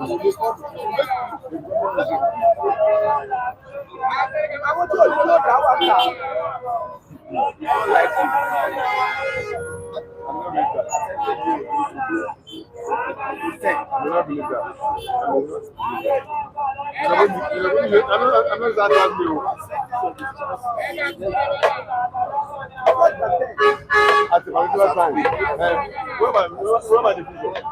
At a particular time. Where am I the future?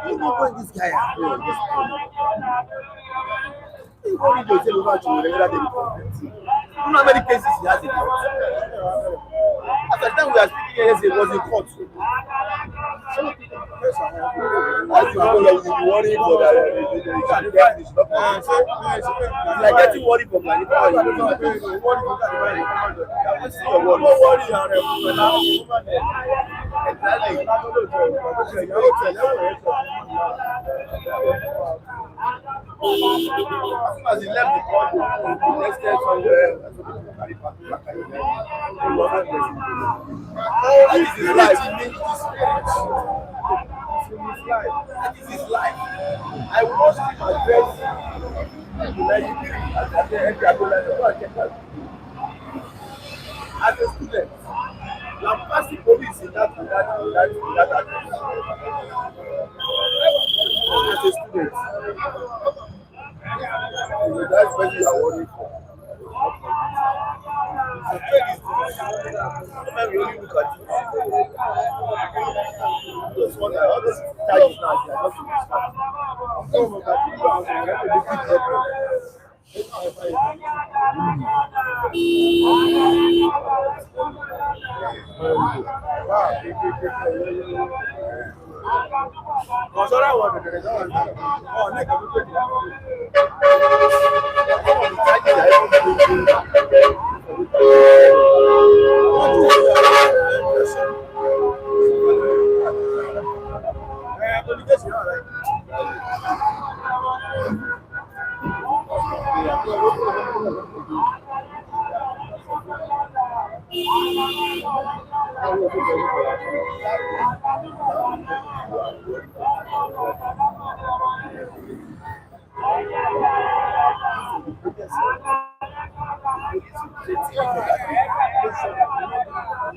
And he knows this guy how many cases he has in court? At the time we are speaking here, he was in court. As you know, you will be worrying for that. It's like getting worried for my neighbor. As he left the court, the next day somewhere, that is his life. That is his life. I watched him address as a student. I'm passing police in that address. As a student. That's what you are worried for. Sometimes we only look at it. Those ones are all those charges now, they are not in the start. Some of them are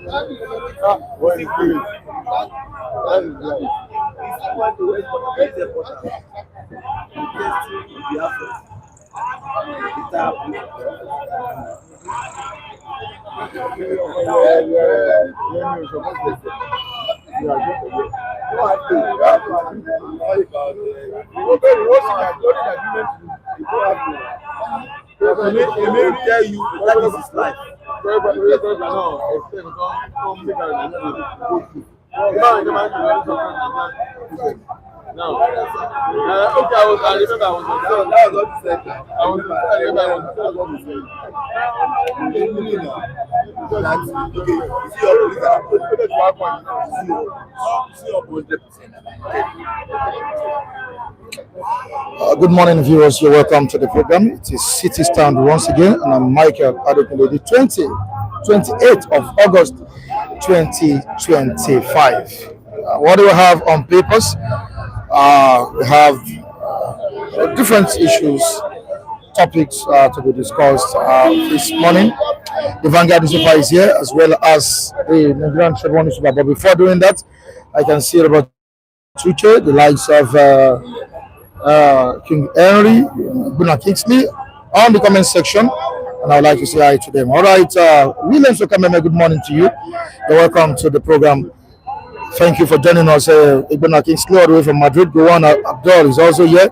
What is good? That is right. If you want to wait for the next important, you just be after. It may tell you that is his life. No. Okay, I remember I was on that. That was what you said. I remember I was what you said. Okay, see your police are put it to 100%. Good morning, viewers. You're welcome to the program. It is City Stand once again, and I'm Michael Adekunle. The 28th of August 2025. What do we have on papers? We have different issues, topics to be discussed this morning. The Vanguard newspaper is here, as well as the Nigerian Chairman newspaper. But before doing that, I can see about Tuche, the likes of King Henry, Buna Kingsley, on the comment section, and I would like to say hi to them. All right, William Sokameme, good morning to you. You're welcome to the program. Thank you for joining us. Ibn Kingsley, all the way from Madrid. Gowan Abdul is also here.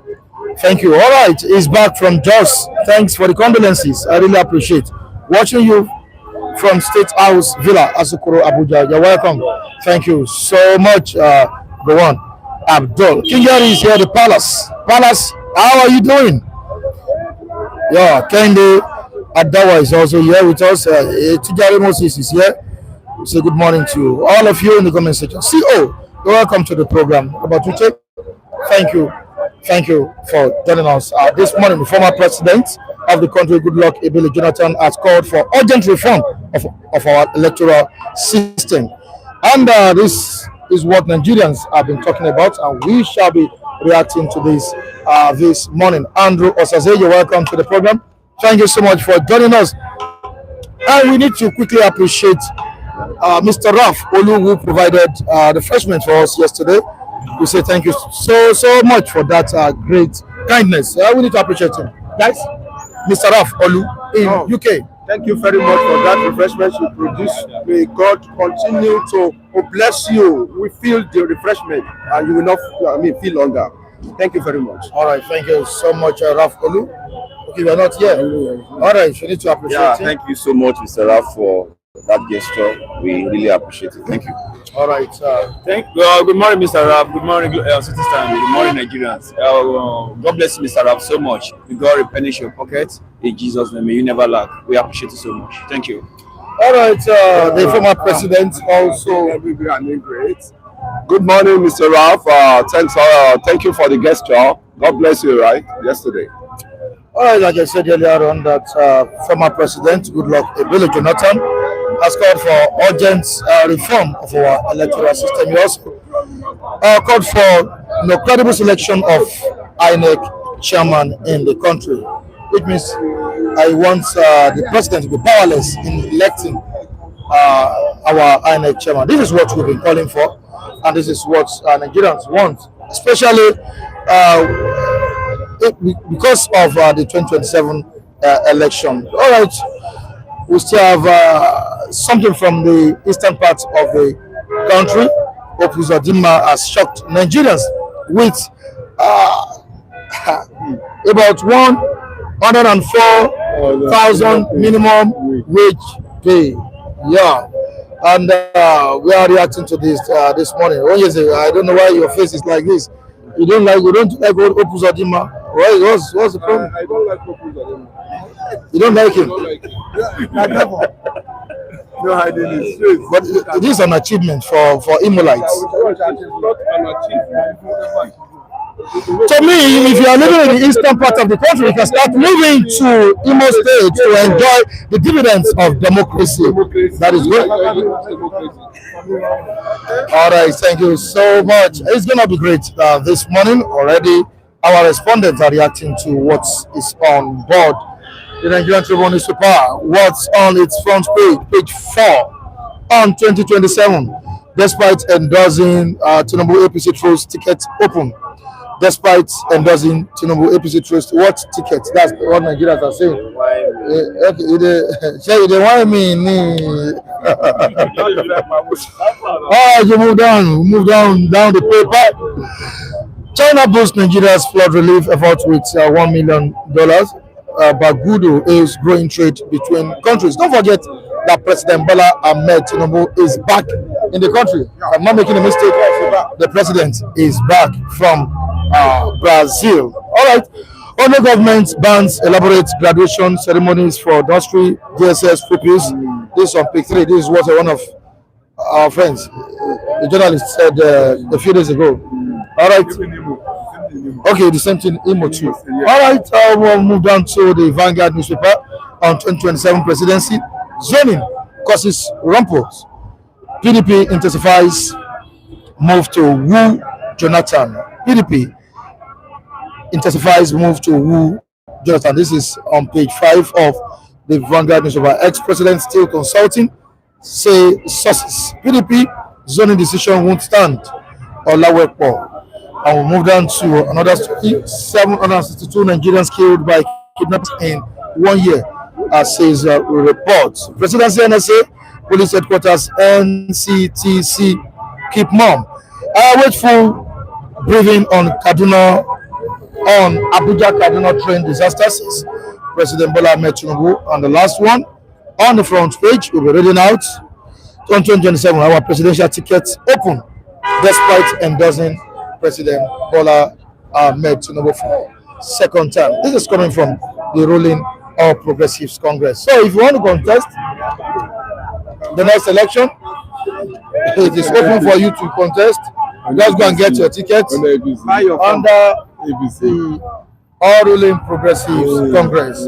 Thank you. All right, he's back from Jos. Thanks for the condolences. I really appreciate watching you from State House Villa, Asukuro, Abuja. You're welcome. Thank you so much, Gowan Abdul. King Yari is here, the Palace. Palace, how are you doing? Yeah, Kende Adawa is also here with us. Tijari Moses is here. Say good morning to all of you in the comment section. CO, you're welcome to the program. About to take. Thank you for joining us this morning. The former president of the country, Goodluck Jonathan, has called for urgent reform of our electoral system, and this is what Nigerians have been talking about, and we shall be reacting to this this morning. Andrew Osaze, you're welcome to the program. Thank you so much for joining us, and we need to quickly appreciate Mr. Raf Olu, who provided refreshment for us yesterday. We say thank you so much for that great kindness. We need to appreciate him, guys. Mr. Raf Olu in UK. Thank you very much for that refreshment you produced. May God continue to bless you. We feel the refreshment, and you will not feel longer. Thank you very much. All right, thank you so much, Raf Olu. Okay, we are not here. All right, we need to appreciate him. Thank you so much, Mr. Raf, for that gesture. We really appreciate it. Thank you. All right. Good morning, Mr. Raf. Good morning, City Stand. Good morning, Nigerians. God bless you, Mr. Raf, so much. May God replenish your pocket. In Jesus' name, may you never lack. We appreciate you so much. Thank you. All right. The former president also. Great. Good morning, Mr. Raf. Thank you for the gesture. God bless you, right? Yesterday. All right, like I said earlier on, that former president Goodluck Jonathan has called for urgent reform of our electoral system. He also called for credible selection of INEC Chairman in the country, which means I want the president to be powerless in electing our INEC Chairman. This is what we've been calling for, and this is what Nigerians want, especially because of the 2027 election. All right, we still have something from the eastern part of the country. Uzodimma has shocked Nigerians with about 104,000 minimum wage pay. Yeah, and we are reacting to this this morning. When you say, I don't know why your face is like this. You don't like Uzodimma. What's the problem? I don't like Uzodimma. You don't like him? No, I didn't. But it is an achievement for Imolites. To me, if you are living in the eastern part of the country, you can start moving to Imo State to enjoy the dividends of democracy. That is good. All right, thank you so much. It's going to be great this morning already. Our respondents are reacting to what is on board the Nigerian Tribune newspaper. What's on its front page, page 4. on 2027, despite endorsing Tinubu APC Trust ticket open. Despite endorsing Tinubu APC Trust, what ticket? That's what Nigerians are saying. Okay, say they want me. Oh, you move down the paper. China boosts Nigeria's flood relief effort with $1 million. Bagudo is growing trade between countries. Don't forget that President Bola Ahmed Tinubu is back in the country. I'm not making a mistake. The president is back from Brazil. All right. Other government bans elaborate graduation ceremonies for nursery DSS pupils. This is on page 3. This is what one of our friends, the journalist, said a few days ago. All right. Okay, the same thing, Imo too. All right, we'll move down to the Vanguard newspaper on 2027 presidency. Zoning causes rumples. PDP intensifies move to woo Jonathan. PDP intensifies move to woo Jonathan. This is on page 5 of the Vanguard newspaper. Ex-president still consulting, say sources. PDP zoning decision won't stand. Olawepo. And we'll move down to another story. 762 Nigerians killed by kidnappers in 1 year, says reports. Presidency NSA, Police Headquarters, NCTC, keep mum. Wait for briefing on Kaduna, on Abuja Kaduna train disaster, says President Bola Ahmed Tinubu. And the last one, on the front page, we'll be reading out 2027, our presidential tickets open, despite endorsing President Bola Ahmed Tinubu for second term. This is coming from the ruling All Progressives Congress. So if you want to contest the next election, it is open for you to contest. Just go and get your ticket under the All Ruling Progressives Congress.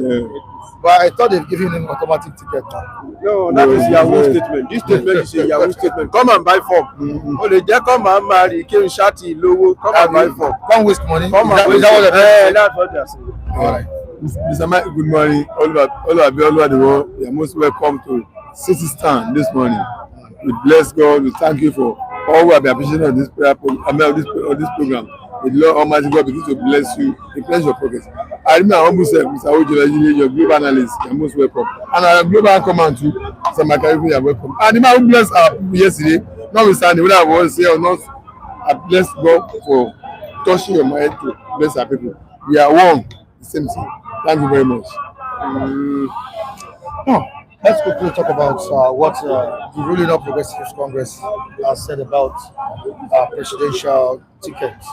But I thought they've given him automatic ticket now. No, that is Yahoo statement. This statement is a Yahoo statement. Come and buy form. Oh, they just come and marry, came shati, logo, come and buy form. Don't waste money. Come and waste money. That's what they are saying. All right. Mr. Mike, good morning. All of the world, you are most welcome to City Stand this morning. We bless God. We thank you for all who have been appreciating of this prayer program. This program. The Lord Almighty God begins to bless you, bless your pockets. I remember I almost said, Mr. Uzodimma, your global analyst, you're most welcome. And our global command too, Mr. Makarifu, you're welcome. And the man who blessed our people yesterday, notwithstanding whether I want to say or not, I bless God for touching your mind to bless our people. We are one, the same thing. Thank you very much. Let's quickly talk about what the ruling of Progressives Congress has said about presidential tickets.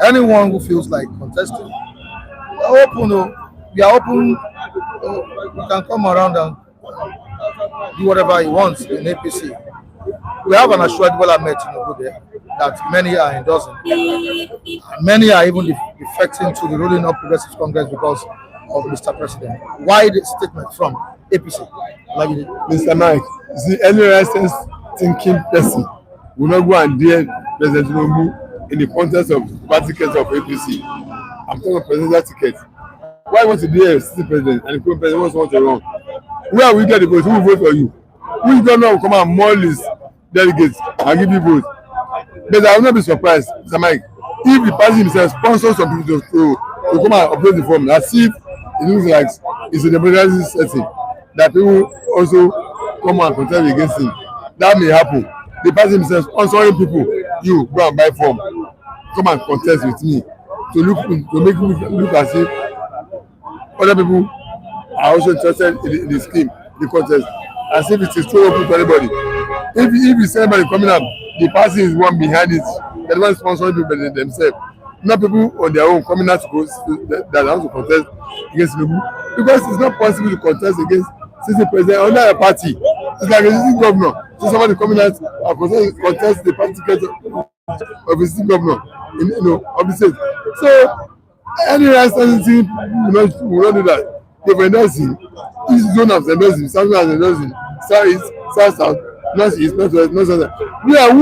Anyone who feels like contesting, we are open. We are open. You can come around and do whatever he wants in APC. We have an assured Bola Ahmed Tinubu there that many are endorsing. Many are even defecting to the ruling of Progressives Congress because of Mr. President. Wide statement from APC. Mr. Mike, see, any license thinking person will not go and dare President Tinubu in the context of party tickets of APC. I'm talking about presidential tickets. Why want to be a city president and the current president wants to run? Where will we get the votes? Who will vote for you? Who governor will come and maul his delegates and give you votes? But I will not be surprised, Mr. Mike, if the party himself sponsors some people to come and upload the form, as if it looks like it's a democratic setting that people also come and contest against him. That may happen. The party himself sponsoring people, you go and buy form, come and contest with me to make me look as if other people are also interested in the scheme, the contest, as if it is too open to anybody. If it's anybody coming up, the party is one behind it, the one sponsoring people themselves. Not people on their own coming out that want to contest against Tinubu, because it's not possible to contest against city president under a party. It's like a city governor. So somebody coming out and contest the party ticket of a city governor of the state. So any license team will not do that. They've endorsing. Each zone has endorsing. Something has endorsing. South, North East, North West, North South. Where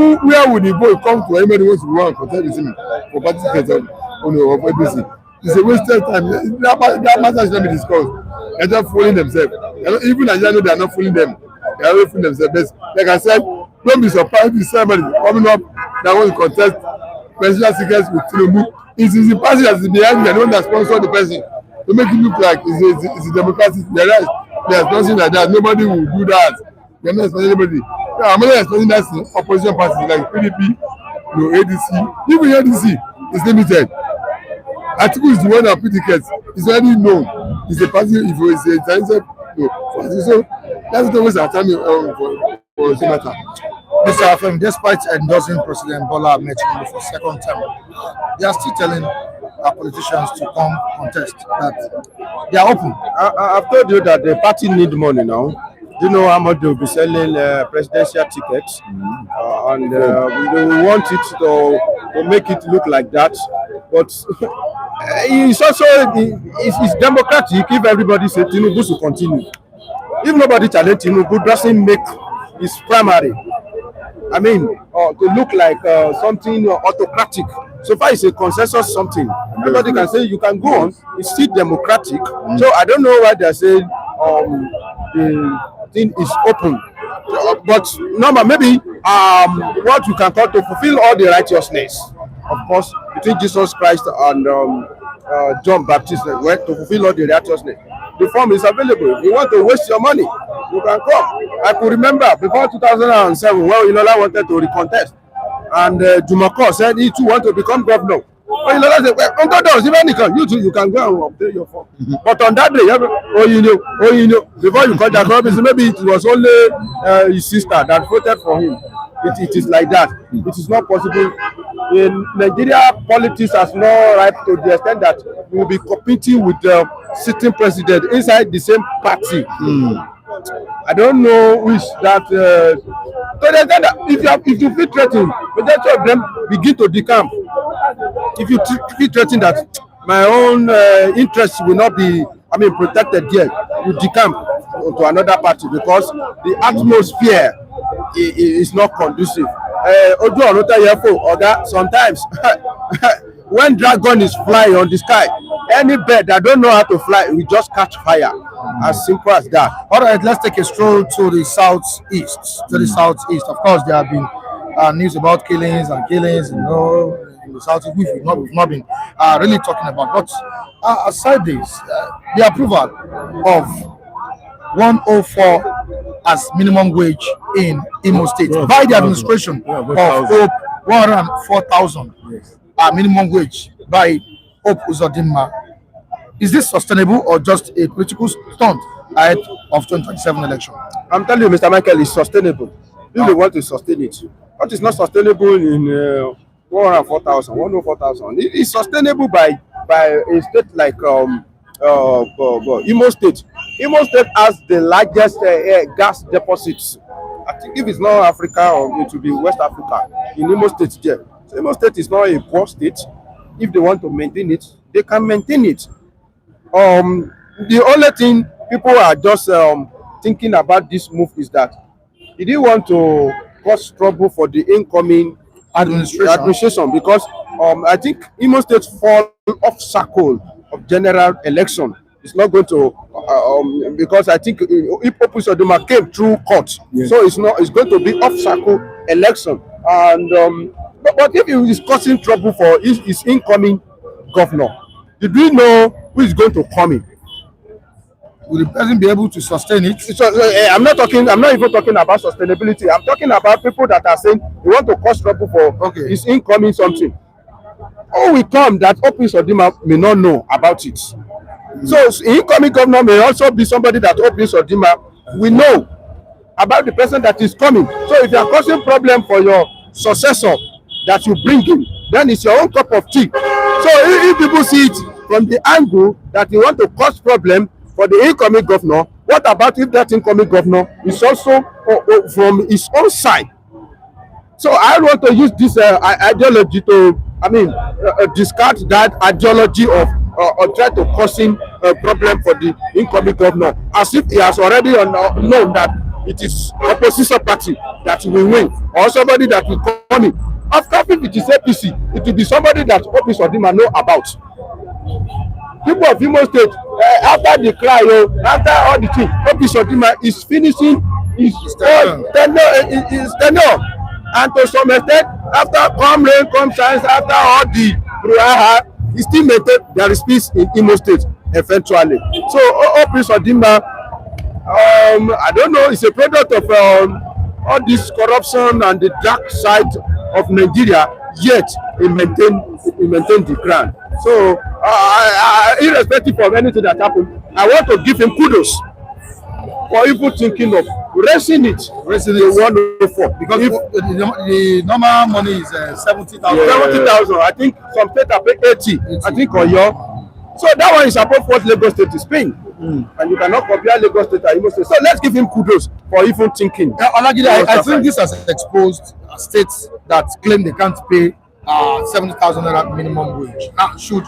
would the vote come to anybody who wants to go and contest with him for party ticket of APC? It's a wasted time. That matter should not be discussed. They're just fooling themselves. Even Nigerians know they are not fooling them. they are already fooling themselves. Like I said, don't be surprised if somebody coming up that wants to contest presidential tickets with Tinubu. It is the party that is behind me and the one that sponsored the person to make it look like it's a democratic. There's nothing like that. Nobody will do that. They're not expecting anybody. Yeah, I'm not expecting that opposition parties like PDP, ADC. Even ADC is limited. Atiku is the one that put tickets. It's already known. It's a party. If it's a talented, so that's the waste of time for the matter. Mr. Afem, despite endorsing President Bola Ahmed Tinubu for second term, they are still telling our politicians to come contest, that they are open. I've told you that the party need money now. Do you know how much they will be selling presidential tickets? And we want it to make it look like that. But it's also it's democratic if everybody says Tinubu should continue. If nobody challenges Tinubu, doesn't make his primary. I mean, to look like something autocratic. So far, it's a consensus something. Everybody can say you can go on. It's still democratic. So I don't know why they're saying the thing is open. But normal, maybe what you can call to fulfill all the righteousness, of course, between Jesus Christ and John Baptist, to fulfill all the righteousness. The form is available. If you want to waste your money, you can come. I could remember before 2007 when Inola wanted to recontest, and Jumako said he too want to become governor. But Inola said, well, Uncle Don, you can go and obtain your form. But on that day, before you got that promise, maybe it was only his sister that voted for him. It is like that. It is not possible. In Nigeria, politics has not ripe to the extent that we will be competing with the sitting president inside the same party. I don't know which that. To the extent that if you feel threatened, majority of them begin to decamp. If you feel threatened that my own interests will not be, protected here, you decamp to another party because the atmosphere is not conducive. Sometimes when dragon is flying on the sky, any bird that don't know how to fly will just catch fire. As simple as that. All right, let's take a stroll to the southeast. Of course, there have been news about killings, in the southeast, which we've not been really talking about. But aside this, the approval of 104 as minimum wage in Imo State by the administration of Hope 104,000 minimum wage by Hope Uzodimma. Is this sustainable or just a political stunt ahead of 2027 election? I'm telling you, Mr. Michael, it's sustainable. If they want to sustain it. What is not sustainable in 104,000, 104,000? It is sustainable by a state like Imo State. Imo State has the largest gas deposits. I think if it's not Africa, or it will be West Africa. In Imo State, there. So Imo State is not a poor state. If they want to maintain it, they can maintain it. The only thing people are just thinking about this move is that he didn't want to cause trouble for the incoming administration because I think Imo State fall off circle of general election. It's not going to because I think Uzodimma came through court, so it's going to be off circle election. And but if he is causing trouble for his incoming governor, do we know who is going to come in? Will the person be able to sustain it? So, I'm not even talking about sustainability. I'm talking about people that are saying they want to cause trouble for his incoming something. Who will come that Uzodimma may not know about it? So incoming governor may also be somebody that Uzodimma will know about the person that is coming. So if you are causing problem for your successor that you bring in, then it's your own cup of tea. So if people see it from the angle that you want to cause problem for the incoming governor, what about if that incoming governor is also from his own side? So I want to use this ideology to, discard that ideology of try to causing a problem for the incoming governor, as if he has already known that it is opposition party that will win or somebody that will come in. After if it is APC, it will be somebody that Uzodimma know about. People of Imo State, after the cry, after all the thing, Uzodimma is finishing his tenure. And to some extent, after come rain, come shine, after all the brouhaha, he still maintain there is peace in Imo State eventually. So, Prince Uzodimma, I don't know, it's a product of all this corruption and the dark side of Nigeria, yet he maintain the ground. So, irrespective of anything that happened, I want to give him kudos for even thinking of raising it to 104. Because the normal money is 70,000. 70,000. I think some states are paying 80. I think Oyo. So that one is above what Lagos State is paying. And you cannot compare Lagos State and Imo State. So let's give him kudos for even thinking. I think this has exposed states that claim they can't pay 70,000 minimum wage. Now, should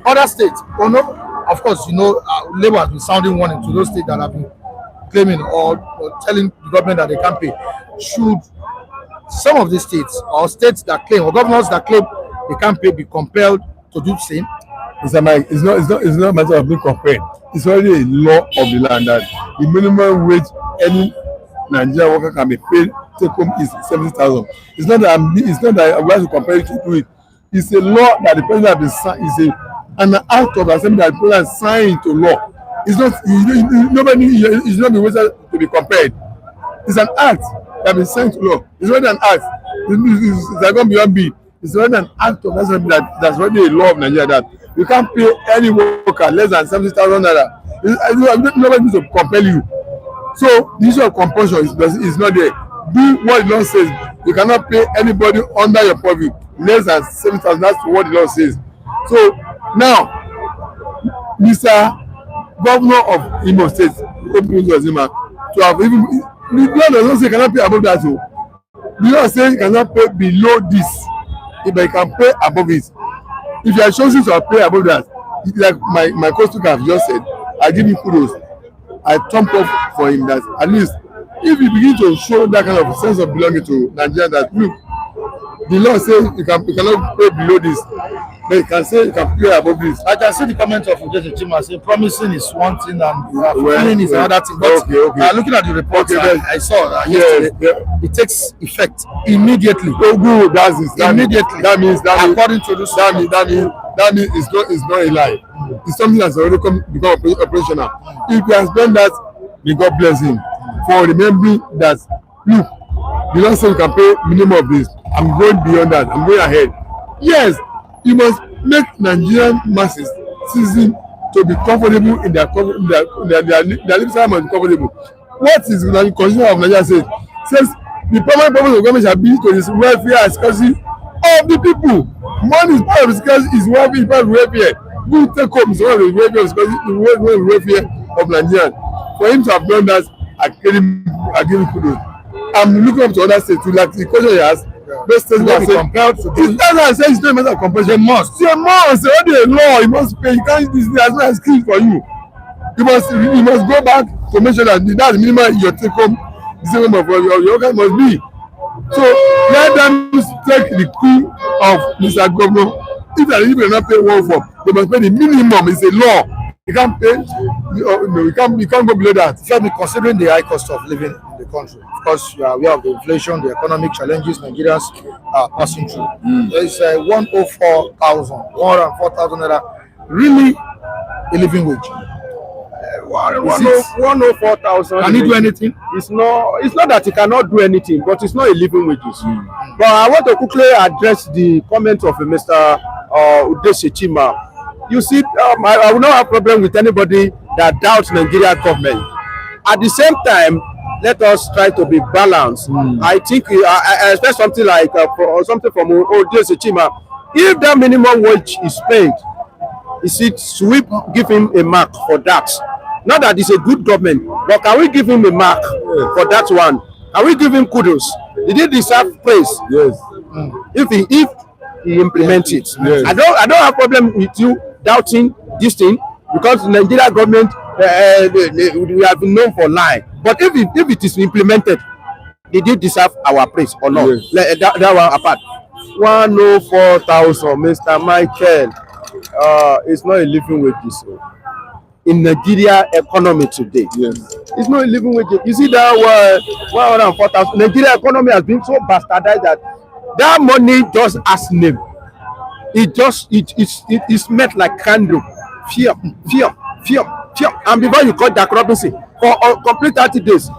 other states, of course, Labour has been sounding warning to those states that have been claiming or telling the government that they can't pay. Should some of these states or states that claim or governors that claim they can't pay be compelled to do the same? Mr. Mike, it's not a matter of being compelled. It's already a law of the land that the minimum wage any Nigerian worker can be paid take home is 70,000. It's not that I want to compare you to do it. It's a law that the president has been signed. It's an act of assembly that the president has signed into law. It's not nobody. It's not the way to be compared. It's an act that has been signed to law. It's not an act. It's gone beyond B. It's not an act of assembly that's already a law of Nigeria that you can't pay any worker less than 70,000 naira. Nobody needs to compel you. So the issue of compulsion is not there. Do what the law says. You cannot pay anybody under your purview less than 70,000. That's what the law says. So now, Mr. Governor of Imo State, Uzodimma, to have even the law does not say you cannot pay above that. So the law says you cannot pay below this, but you can pay above it. If you are choosing to pay above that, like my co-speaker have just said, I give him kudos. I thumb up for him that at least if you begin to show that kind of sense of belonging to Nigeria, that look, the law says you cannot pay below this, but you can say you can pay above this. I can see the comment of Uzodimma saying promising is one thing and fulfilling is another thing. But looking at the report, I saw that yesterday, it takes effect immediately. Oh, good. Immediately. That means according to this. That means it's not a lie. It's something that's already become operational. If he has done that, may God bless him for remembering that. Look, the law says you can pay minimum of this. I'm going beyond that. I'm going ahead. Yes, you must make Nigerian masses citizens to be comfortable in their lifestyle must be comfortable. What is the constitution of Nigeria says the primary purpose of government shall be to the welfare and security of the people. Money is part of the security, is welfare, part of welfare. Good take home is one of the welfare of security, the welfare of Nigeria. For him to have done that, I give him kudos. I'm looking up to other states to like the question he has. Those states are compelled to do it. It's not a matter of compulsion. They must. It's already a law. You must pay. You can't use this as well as skill for you. You must go back to make sure that that's the minimum your take home. The same of your worker must be. So let them take the coup of Mr. Governor. If they will not pay one for, they must pay the minimum. It's a law. You can't pay. You can't go below that. You be considering the high cost of living in the country. Of course, you are aware of the inflation, the economic challenges Nigerians are passing through. There is 104,000 naira. Really, a living wage. 104,000. Can he do anything? It's not that he cannot do anything, but it's not a living wages. But I want to quickly address the comment of Mr. Uzodimma. You see, I will not have problem with anybody that doubts Nigeria government. At the same time, let us try to be balanced. I think I expect something like something from Uzodimma. If the minimum wage is paid, should we give him a mark for that? Not that it's a good government, but can we give him a mark for that one? Can we give him kudos? Did he deserve praise? Yes. If he implements it. Yes. I don't have problem with you doubting this thing, because the Nigeria government we have been known for lying. But if it is implemented, did it deserve our praise or not? Yes. That one apart. 104,000, Mr. Michael. It's not a living wage. in Nigeria economy today. Yes. It's not a living wage. You see that 104,000. Nigeria economy has been so bastardized that money just as name. It's met like candle. Fear. And before you cut that Robinson for complete 30 days,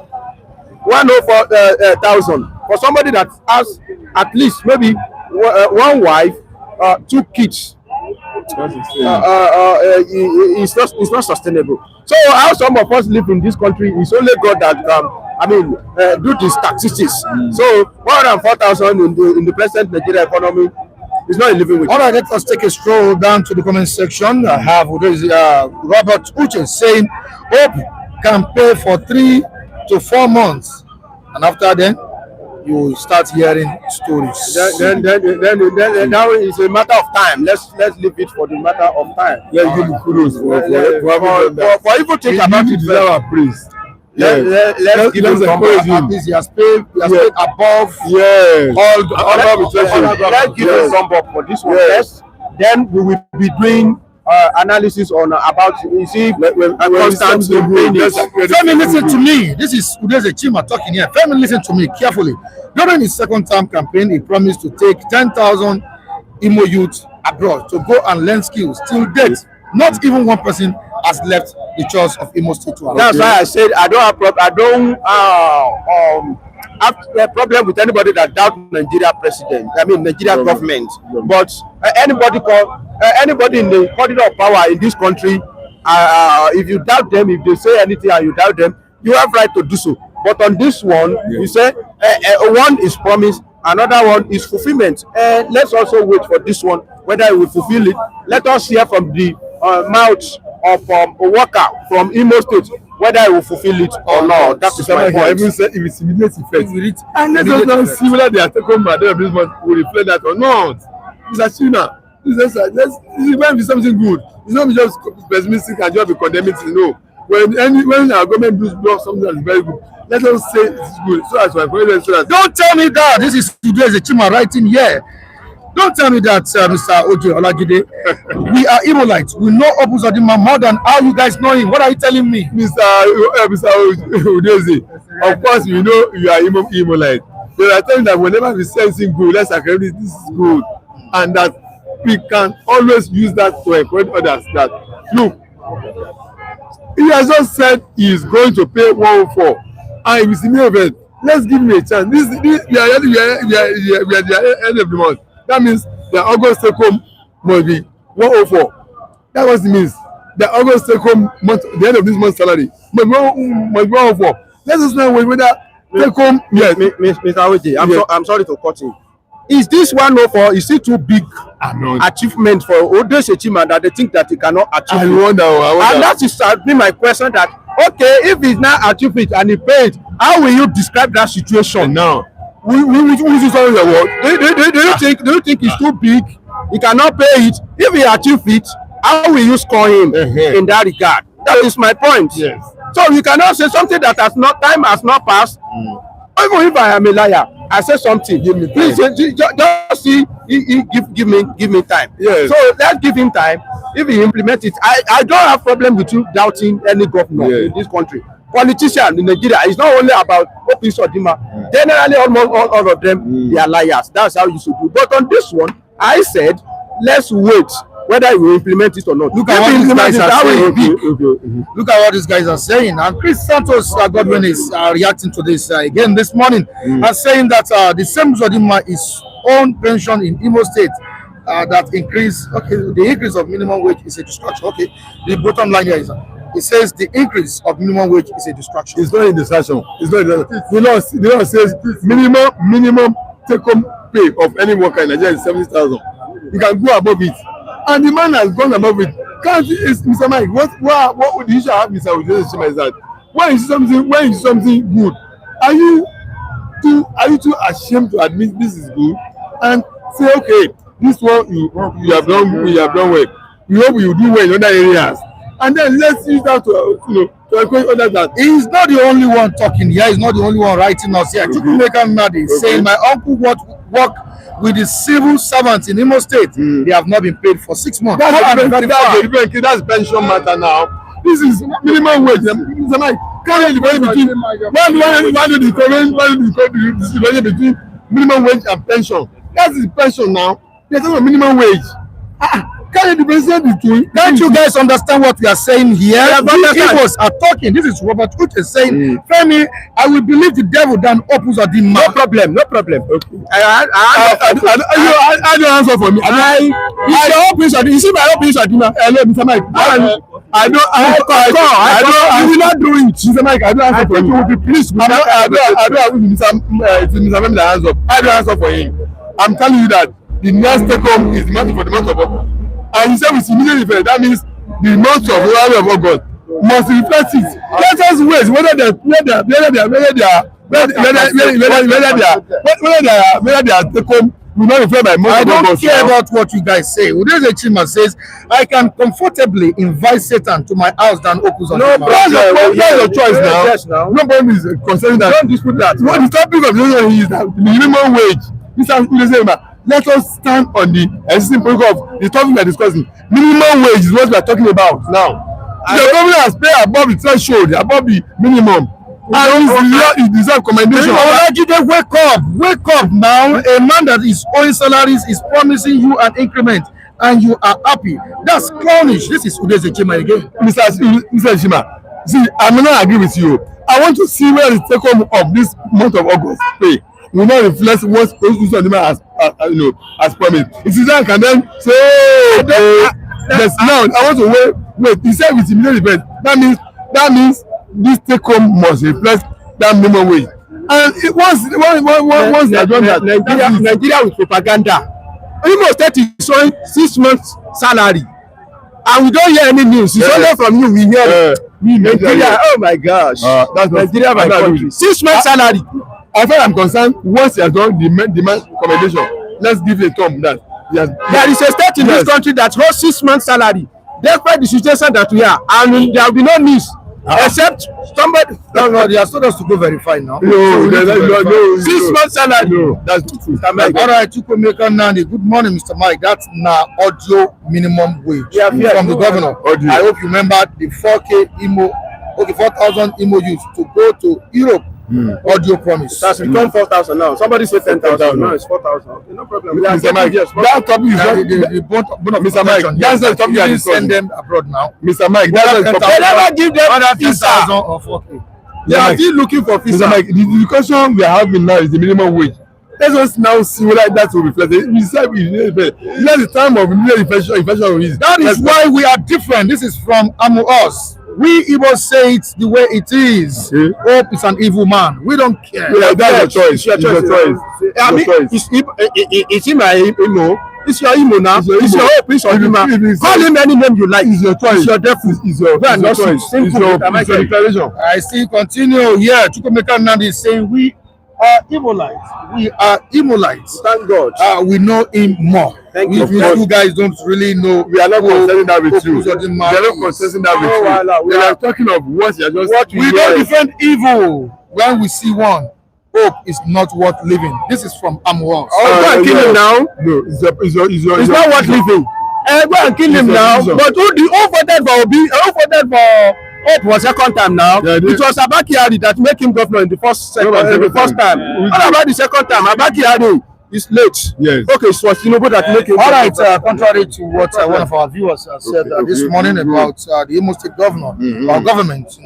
104,000 for somebody that has at least maybe one wife, 2 kids. It's not sustainable. So how some of us live in this country is only God that do the statistics. So 104,000 in the present Nigeria economy is not a living wage. All right, let us take a stroll down to the comment section. I have Robert Uche saying, hope can pay for 3 to 4 months, and after then you will start hearing stories. Then now it's a matter of time. Let's leave it for the matter of time. Let's give kudos for even think about it. Deserve our praise. Let's give him some. At least he has paid above Let's give him some up for this one first. Then we will be doing analysis on about constant campaigning. Femi, listen to me. This is Uzodimma talking here. Femi, listen to me carefully. During his second term campaign, he promised to take 10,000 Imo youth abroad to go and learn skills. Till date, not even one person has left the church of Imo State. That's why I said I don't have a problem with anybody that doubt Nigeria president. Nigeria government. But anybody in the corridor of power in this country, if you doubt them, if they say anything and you doubt them, you have right to do so. But on this one, you say one is promise, another one is fulfillment. Let's also wait for this one whether it will fulfill it. Let us hear from the mouth of a worker from Imo State whether it will fulfill it or not. That is my point. Even said if it's immediate effect, and let us now see whether they are taken by the this month will reflect that or not. Mr. China, this might be something good. It's not just pessimistic and just be condemning it. No, when our government does something that is very good, let us say it's good. So as well, don't tell me that. This is Uzodimma writing here. Don't tell me that, Mr. Oje Olajide. We are Imolites. We know Uzodimma more than how you guys know him. What are you telling me? Mr. Udeze, of course, you know you are Imolite. There are times that whenever we say something good, let's acknowledge this is good. And that we can always use that to encourage others that, look, he has just said he is going to pay 104. And if it's in the event, let's give him a chance. We are at the end of the month. That means the August take home must be 104. That's what it means. The August take home month, the end of this month's salary must be 104. Let us know whether take home. Yes, Mr. Oje, I'm sorry to cut in. Is this 104? Is it too big achievement for Uzodimma that they think that he cannot achieve? I wonder. And that is been my question. That okay, if he's not achieve it and he paid, how will you describe that situation now? Do you think it's too big? He cannot pay it. If he achieve it, how will you score him in that regard? That is my point. Yes. So you cannot say something that time has not passed. Even if I am a liar, I say something. Please just see. Give me time. Yes. So let's give him time. If he implements it, I don't have problem with you doubting any governor in this country. Politician in Nigeria, it's not only about Uzodimma. Generally, almost all of them, they are liars. That's how you should do. But on this one, I said, let's wait whether you will implement it or not. Look at what these guys are saying. Look at what these guys are saying. And Chris Santos Godwin is reacting to this again this morning and saying that the same Uzodimma is own pension in Imo State. That increase, the increase of minimum wage is a distraction. Okay, the bottom line here is it says the increase of minimum wage is a distraction. It's not a distraction. It's not a distraction. The law says minimum take home pay of any worker in Nigeria is 70,000. You can go above it, and the man has gone above it. Can't Mr. Mike? What would the issue have, Mr. Uzodimma, is that when you see something good, are you too ashamed to admit this is good and say, okay, this one you have done well. We hope you do well in other areas, and then let's use that to encourage others that he is not the only one talking here. He's not the only one writing us here. Chukwumeka Nnadi saying my uncle work with the civil servants in Imo State. They have not been paid for 6 months. That's pension matter now. This is minimum wage. Mr. Mike, can't you divide between why do the difference between minimum wage and pension? That's the pension now. They're talking about minimum wage. Can't you differentiate between? Can't you guys understand what we are saying here? The Igbos are talking. This is Robert Uche saying, Femi, I will believe the devil than Uzodimma. No problem. Okay. I don't answer for me. It's your own piece of you see my own piece of dinner. Hello, Mr. Mike. I don't. You will not do it, Mr. Mike. I don't answer for you. You will be pleased. I don't. Mr. Mike, hands up. I don't answer for him. I'm telling you that the next take home is the month for the month of August. And you say with immediate effect, that means the month of August must reflect it. Let us wait whether they are take home will not reflect by month I of don't August. care about what you guys say. Uzodimma Chairman says, I can comfortably invite Satan to my house than Uzodimma. No, that's your choice now. Yes, now. Nobody is concerning that. Don't dispute that. What the topic of the discussion is that the minimum wage. Mr. Uzodimma, let us stand on the existing protocol of the topic we are discussing. Minimum wage is what we are talking about now. The government has paid above the threshold, above the minimum. And it deserves commendation. Wake up now. A man that is owing salaries is promising you an increment and you are happy. That's clownish. This is Uzodimma Chairman again. Mr. Shima, see, I may not agree with you. I want to see where the take home of this month of August pay will not reflect what Uzodimma has promised. If Susan can then say, yes, now I want to wait. He said with immediate effect. That means this take home must reflect that minimum wage. And once they are done that, Nigeria with propaganda. Imo State is showing 6 months salary, and we don't hear any news. It's only from you we hear. Nigeria, oh my gosh, that's Nigeria my country. 6 months salary. As far as I'm concerned, once he has done demand commendation, let's give it a thumb that there is a state in this country that holds 6 months salary, despite the situation that we are, and there will be no news except somebody. No, they are told us to go verify now. No, 6 months salary. No, that's Mr. Mike. All right, Chukwemeka Nandi. Good morning, Mr. Mike. That's now audio minimum wage from the governor. Audio. I hope you remember the 4,000 Imo youths to go to Europe. Audio promise. That's returned 4,000 now. Somebody said 10,000. Now it's 4,000. Okay, no problem. Mr. Mike, that topic is not Mr. Mike. That's the topic you send them abroad now. Mr. Mike, that's the topic. They never give them other 10,000 or 4K. They are still looking for visa. Mr. Mike, the discussion we are having now is the minimum wage. Let us now see whether that will reflect. We said let the time of inflation is. That is why we are different. This is from us. We Igbo say it the way it is. Hope is an evil man. We don't care. Yeah, that's your choice. It's your choice. I mean, it's in my Imo. It's your Imo now. It's your hope. It's your Imo. Call him any name you like. It's your choice. It's your devil. It's your choice. It's your declaration. I still continue here. Chukwemeka Nandi is saying we are Imolites. We are Imolites. Thank God. We know him more. Thank you. You guys don't really know. We are not concerning that with you. We are Uzodimma not concerning that with you. We are talking of what you are just. What we don't defend evil when we see one. Hope is not worth living. This is from Amos. Go and kill him now. No, it's not worth living. Go and kill him now. But who voted for Obi? Who voted for Hope for second time now? It was Abakari that make him governor in the first time. What about the second time? Abakari is late. Yes. Okay, so it's Tinubu that make him. All right. Contrary to what one of our viewers said this morning about the Imo State Governor, our government,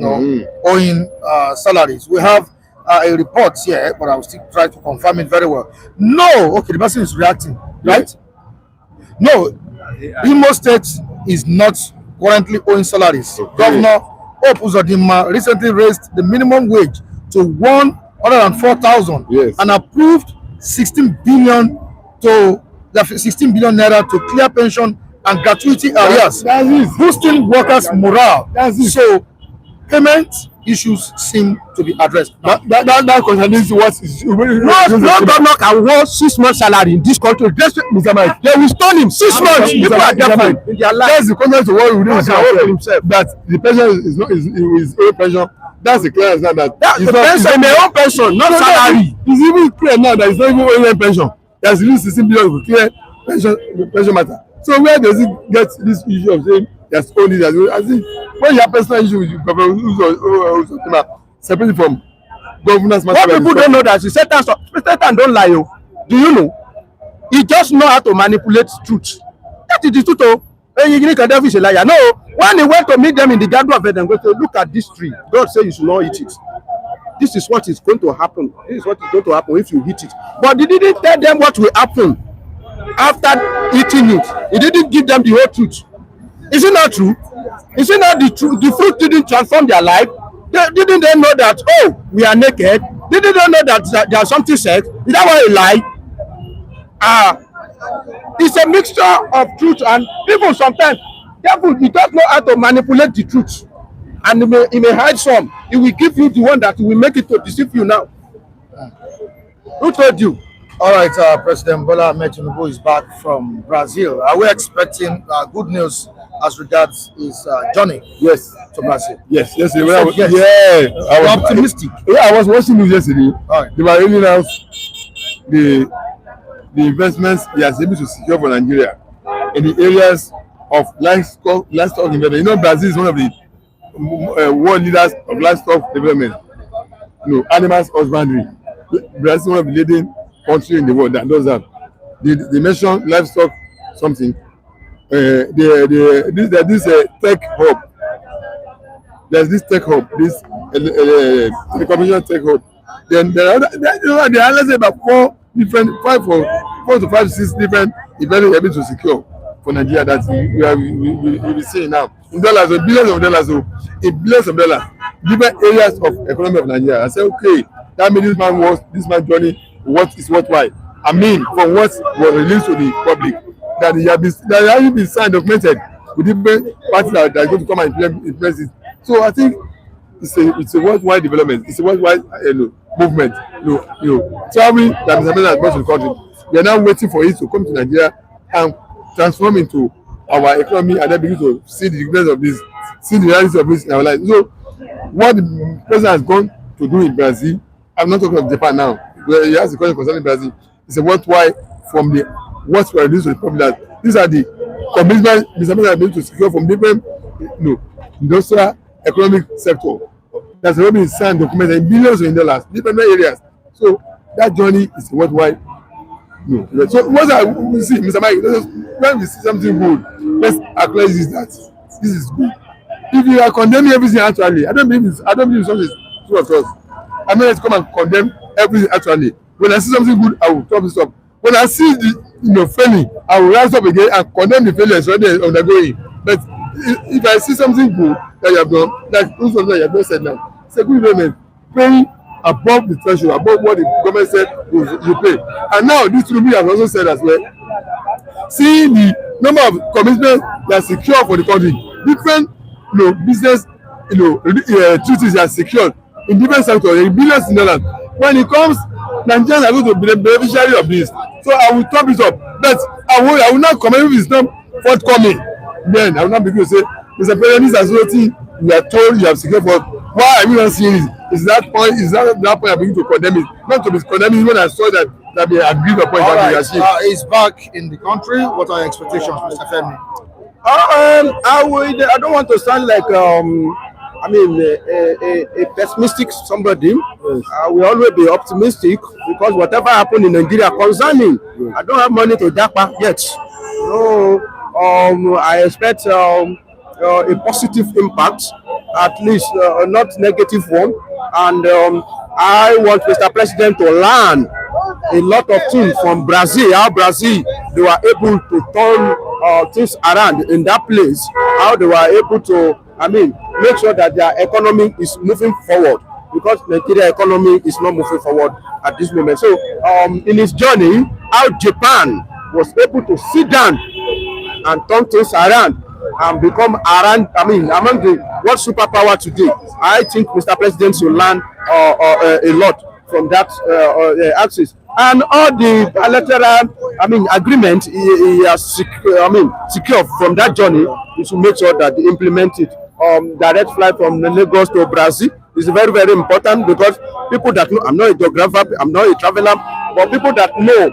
owing salaries, we have a report here, but I will still try to confirm it very well. No, okay, the person is reacting, right? No, Imo State is not currently owing salaries. Governor Hope Uzodimma recently raised the minimum wage to 104,000 and approved 16 billion naira to clear pension and gratuity areas, boosting workers' morale. So payment issues seem to be addressed. That contradicts what is. No governor can hold 6 months salary in this country. Mr. Mike, they will stone him 6 months. People are different. That's the contrast to what we do himself. That the pension is not his own pension. That's the clear now that the pension, their own pension, not salary. It's even clear now that it's not even own pension. There's really 16 billion to clear pension matter. So where does it get this issue of saying There's only that. I think when you have personal issue with Governor Uzodimma, separate from governance matter. What people don't know that Satan don't lie. Oh. Do you know? He just know how to manipulate truth. That is the truth. Oh. You can never say liar. No, when he went to meet them in the Garden of Eden, go to look at this tree. God said you should not eat it. This is what is going to happen. This is what is going to happen if you eat it. But he didn't tell them what will happen after eating it. He didn't give them the whole truth. Is it not true? Is it not the truth? The fruit didn't transform their life. Didn't they know that, oh, we are naked? Didn't they know that there's something said? Is that why he lied? It's a mixture of truth and people sometimes, devil, he don't know how to manipulate the truth. And he may hide some. He will give you the one that will make it to deceive you now. Who told you? All right, President Bola Ahmed Tinubu is back from Brazil. Are we expecting good news as regards his journey? Yes, to Brazil. Yes. Yes. I was Optimistic. I was watching news yesterday. All right. They were really announced the investments he has able to secure for Nigeria in the areas of livestock investment. You know, Brazil is one of the world leaders of livestock development. You know, animals husbandry. Brazil is one of the leading countries in the world that does that. They mention livestock something. This tech hub. There's this tech hub, this telecommunication tech hub. Then there are let's say about 4 to 5, 6 different events able to secure for Nigeria that we be seeing now in dollars, or billions of dollars, or in billions of dollars, different areas of economy of Nigeria. I say, okay, that means this man journey what is worthwhile. I mean, from what was released to the public, that he has been signed, documented with different parties that are going to come and implement it. So I think it's a worthwhile development. It's a worthwhile movement. Traveling that Mr. President has brought to the country. We are now waiting for it to come to Nigeria and transform into our economy, and then begin to see the difference of this, see the reality of this in our life. So what the president has gone to do in Brazil, I'm not talking of Japan now, where he has a question concerning Brazil. It's a worthwhile from the what we are doing to the public. These are the commitments Mr. President has been to secure from different industrial economic sector. That's already been signed, documented in billions of dollars, different areas. So that journey is worthwhile. So what we see, Mr. Mike, when we see something good, let's acknowledge this is good. If you are condemning everything actually, I don't believe something is true of us. I'm not going to come and condemn everything actually. When I see something good, I will stop this up. When I see the failing, I will rise up again and condemn the failures when they are undergoing. But if I see something good that you have done, like something that you have not said now, it's a good development. Paying above the threshold, above what the government said you pay. And now this Tinubu has also said as well, seeing the number of commitments that are secure for the country, different business treaties are secured in different sectors, in billions in dollars. When it comes, Nigerians are going to be the beneficiary of this. So I will top it up. But I will not comment if it's not forthcoming. Then I will not begin to say, Mr. President, this is something you are told you have secured for. Why are we not seeing it? Is that point I begin to condemn it? Not to be condemning when I saw that they agreed upon it. He's back in the country. What are your expectations, Mr. Femi? I don't want to sound like a pessimistic somebody. Yes. I will always be optimistic because whatever happened in Nigeria concerning, I don't have money to japa yet. So I expect a positive impact, at least not negative one. And I want Mr. President to learn a lot of things from Brazil, how Brazil, they were able to turn things around in that place, how they were able to, make sure that their economy is moving forward, because Nigeria economy is not moving forward at this moment. So in his journey, how Japan was able to sit down and turn things around and become around, among the world superpower today. I think Mr. President should learn a lot from that axis. And all the bilateral, agreement he has secured from that journey, he should make sure that they implement it. Direct flight from Lagos to Brazil is very, very important, because people that know, I'm not a geographer, I'm not a traveler, but people that know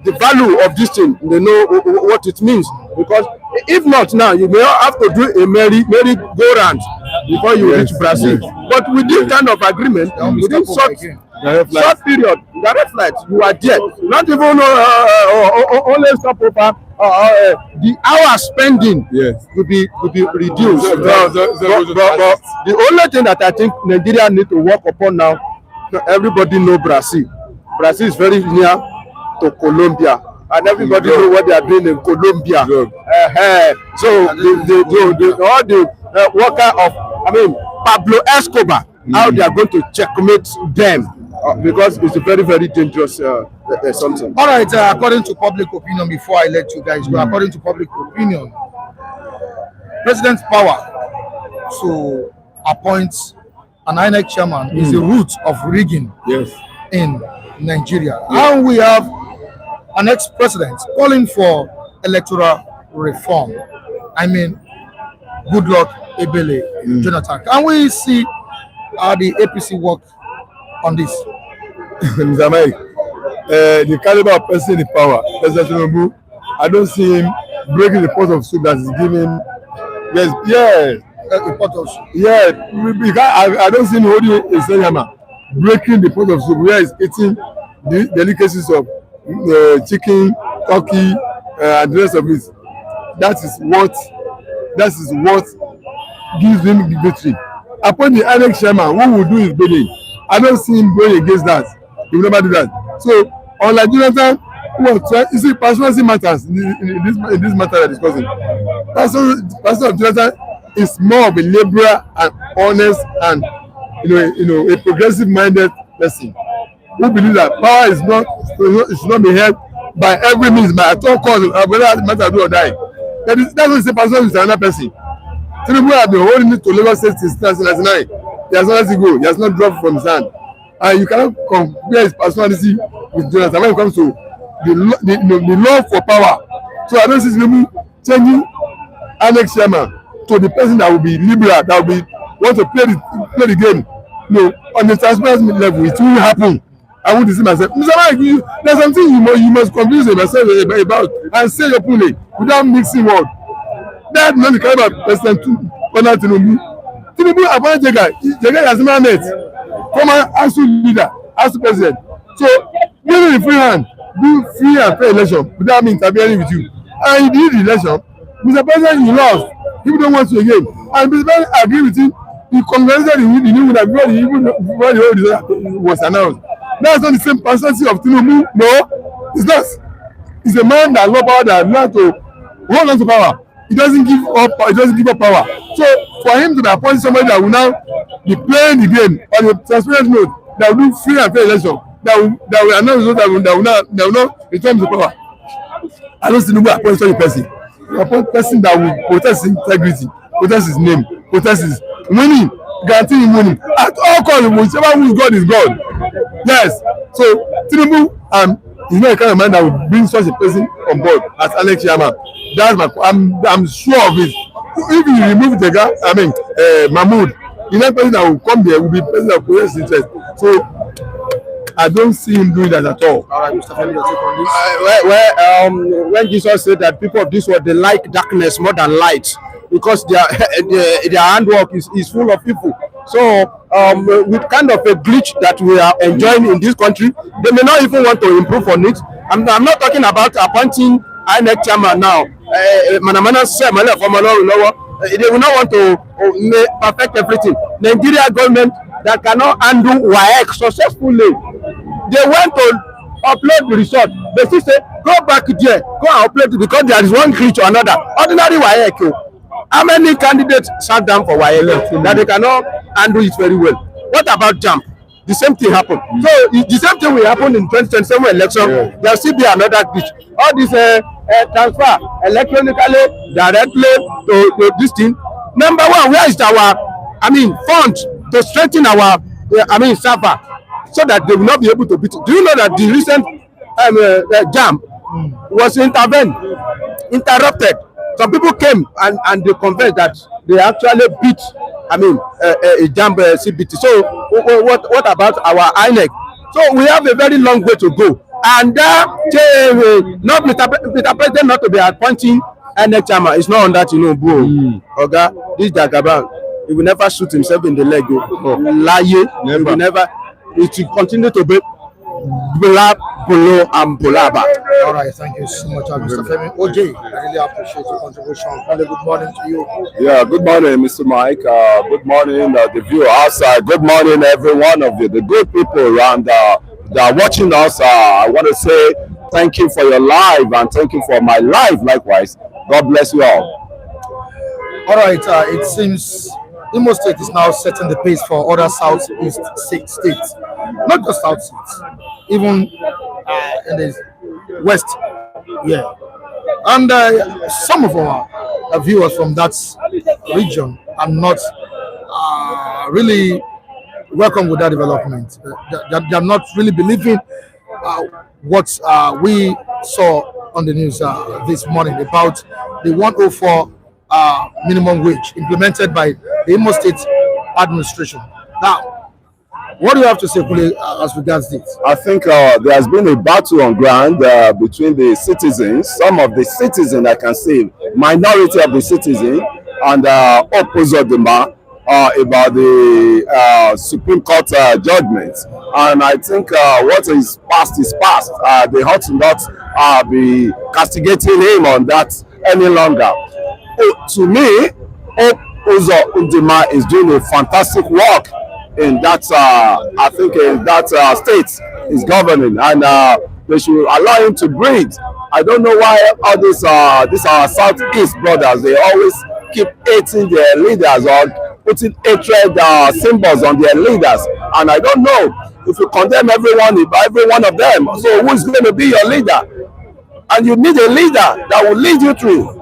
the value of this thing, they know what it means. Because If not now, you may have to do a merry go round before you reach Brazil. But with this kind of agreement, within short period, direct flight, you are there. Not even only stop over. The hour spending will be reduced. But the only thing that I think Nigeria need to work upon now, everybody know Brazil. Brazil is very near to Colombia, and everybody know what they are doing in Colombia. So all the worker of, Pablo Escobar, how they are going to checkmate them. Because it's a very, very dangerous something. All right, according to public opinion, before I let you guys go, according to public opinion, President's power to appoint an INEC chairman is the root of rigging in Nigeria. And we have an ex-president calling for electoral reform. Goodluck Jonathan. Can we see how the APC work on this? Mr. Mike, the caliber of person in power, President Tinubu, I don't see him breaking the pot of soup that is giving. The pot of soup. Because I don't see him holding a Senyama, breaking the pot of soup where he's eating the delicacies of chicken, turkey, and the rest of it. That is what gives him the victory. Upon the INEC chairman, who will do his bidding, I don't see him going against that. He will never do that. So, unlike Jonathan, you see, personality matters in this matter we're discussing. Person of Jonathan is more of a liberal and honest and a progressive-minded person who believes that power is not be held by every means, by at all costs, whether the matter do or die. That's what the person is another person. Tinubu has been holding it to Lagos State since 1999. He has not let it go. He has not dropped from his hand. And you cannot compare his personality with Jonathan when it comes to the love for power. So I don't see Tinubu changing INEC chairman to the person that will be liberal, that will be want to play the game. On the transparency level, it will happen. I want to see myself. Mr. Mike, there's something you must convince yourself about and say your point without mixing words. That's not the kind of President Tinubu. Tinubu appointed Jega has never met former ASU leader, ASU president. So, give him the free hand, do free and fair election without me interfering with you. And he did the election. Mr. President, he lost. People don't want to again. And Mr. President agreed with him. He congratulated the new winner before the whole result was announced. That's not the same personality of Tinubu. No, it's not. He's a man that loves power, that knows to hold on to power. He doesn't give up power. So for him to be appointed somebody that will now be playing the game on a transparent note, that will do free and fair election, that will announce results, that will not return to power. I don't see Tinubu appoint such a person. He appoint a person that will protect his integrity, protect his name, protect his winning, guarantee him winning. At all costs, whichever wins God is God. Yes. So Tinubu is not the kind of man that will bring such a person on board as INEC chairman. I'm sure of it. If you remove the guy, Mahmoud, the next person that will come there will be person that will possess interest. So I don't see him doing that at all. All right, Mr. Femi, your take on Well, this? when Jesus said that people of this world, they like darkness more than light because their handwork is full of people. So with kind of a glitch that we are enjoying in this country, they may not even want to improve on it. I'm not talking about appointing INEC chairman now. They will not want to perfect everything. Nigeria government that cannot handle WAEC successfully. They went to upload the result. They still say, go back there, go and upload it because there is one glitch or another. Ordinary WAEC. How many candidates sat down for WAEC that they cannot handle it very well? What about JAMB? The same thing happened. So the same thing will happen in 2027 election. There will still be another glitch. All this transfer electronically, directly to this thing. Number one, where is our fund to strengthen our server so that they will not be able to beat it? Do you know that the recent JAMB was interrupted? Some people came and they confessed that they actually beat a JAMB CBT. So what about our INEC? So we have a very long way to go. And not Mr. President not to be appointing INEC Chairman is not on that, bro. Oga, this Jagaban, he will never shoot himself in the leg. Lie, he will never. It will continue to be Bulab, Bolo, and Bulaba. All right, thank you so much, Mr. Femi. OJ, I really appreciate your contribution. Good morning to you. Yeah, good morning, Mr. Mike. Good morning, the viewer outside. Good morning, every one of you, the good people around that are watching us. I want to say thank you for your life and thank you for my life likewise. God bless you all. All right, it seems Imo State is now setting the pace for other Southeast states, not just Southeast, even in the West. Yeah, and some of our viewers from that region are not really welcome with that development. They are not really believing what we saw on the news this morning about the 104 minimum wage implemented by the Imo State administration. Now, what do you have to say, Kule, as regards this? I think there has been a battle on ground between the citizens, some of the citizens, I can say, minority of the citizens, and Uzodimma about the Supreme Court judgment. And I think what is past. They ought to not be castigating him on that any longer. To me, Uzodimma is doing a fantastic work in that, I think in that state is governing, and they should allow him to breathe. I don't know why all these our Southeast brothers, they always keep hating their leaders or putting hatred symbols on their leaders, and I don't know if you condemn every one of them. So who is going to be your leader? And you need a leader that will lead you through.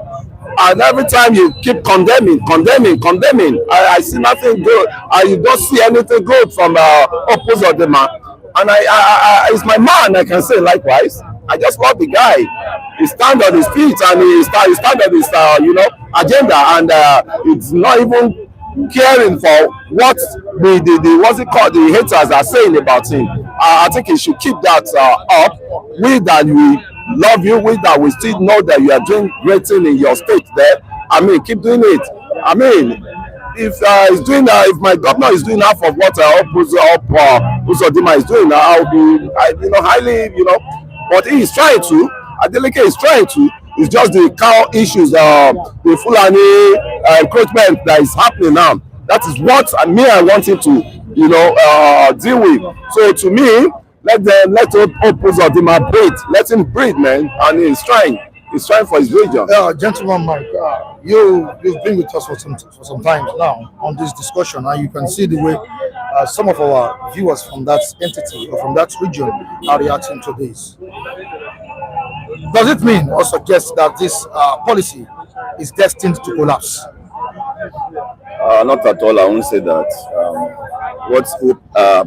And every time you keep condemning, I see nothing good. You don't see anything good from Uzodimma. And I it's my man, I can say likewise. I just love the guy. He stands on his feet and he stands on his agenda, and it's not even caring for what the what's it called, the haters are saying about him. I think he should keep that up. We love you, we that we still know that you are doing great thing in your state there. I mean, keep doing it. I mean, if my governor is doing half of what Uzodimma is doing, I'll be highly, but he is trying to. Adeleke is trying to. It's just the cow issues, the Fulani encroachment that is happening now. That is what I want him to, deal with. So to me, let Uzodimma breathe. Let him breathe, man. And he's trying for his region. Gentleman Mike, you've been with us for some time now on this discussion, and you can see the way some of our viewers from that entity or from that region are reacting to this. Does it mean or suggest that this policy is destined to collapse? Not at all. I won't say that. What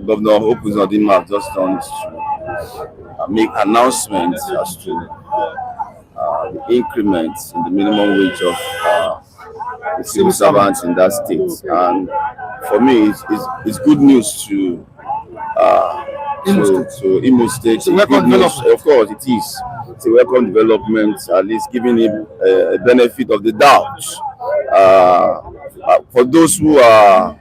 Governor Uzodimma has just done is to make announcements as to the increments in the minimum wage of the civil servants in that state. And for me, it's good news to Imo State. It's a welcome development. Of course, it is. It's a welcome development, at least giving him a benefit of the doubt. For those who are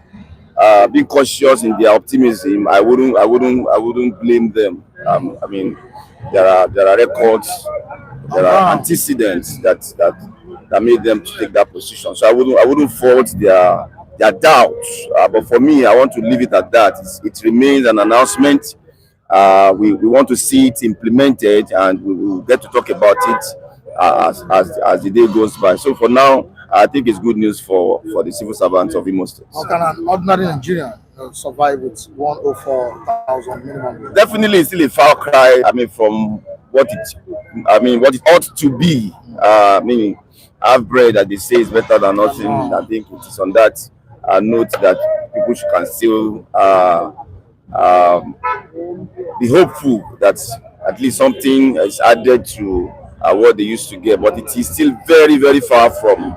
being cautious in their optimism, I wouldn't blame them. I mean, there are records, there are antecedents that made them to take that position. So I wouldn't fault their doubts. But for me, I want to leave it at that. It remains an announcement. We want to see it implemented, and we will get to talk about it as the day goes by. So for now, I think it's good news for the civil servants of Imo State. How can an ordinary Nigerian survive with 104,000 minimum? Definitely, it's still a far cry. I mean, from what it ought to be. Meaning, I've read that they say it's better than nothing. I think it is on that note that people can still be hopeful that at least something is added to what they used to get, but it is still very, very far from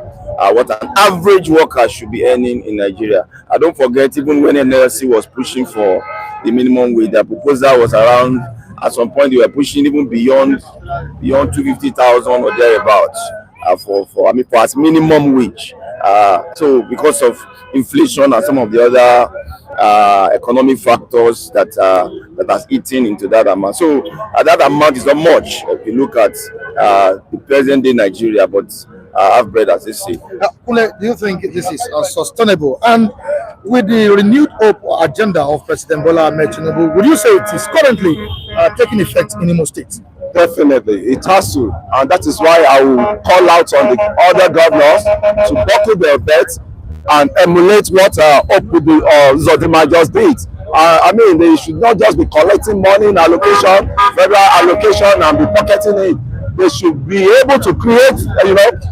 what an average worker should be earning in Nigeria. I don't forget, even when NLC was pushing for the minimum wage, the proposal was around, at some point they were pushing even beyond 250,000 or thereabouts. for as minimum wage. So because of inflation and some of the other economic factors that has eaten into that amount. So that amount is not much if you look at the present day Nigeria, but have bread, as they say. Kule, do you think this is sustainable? And with the renewed hope agenda of President Bola Ahmed Tinubu, would you say it is currently taking effect in Imo State? Definitely, it has to, and that is why I will call out on the other governors to buckle their belts and emulate what Uzodimma just did. I mean, they should not just be collecting money in allocation, federal allocation, and be pocketing it. They should be able to create,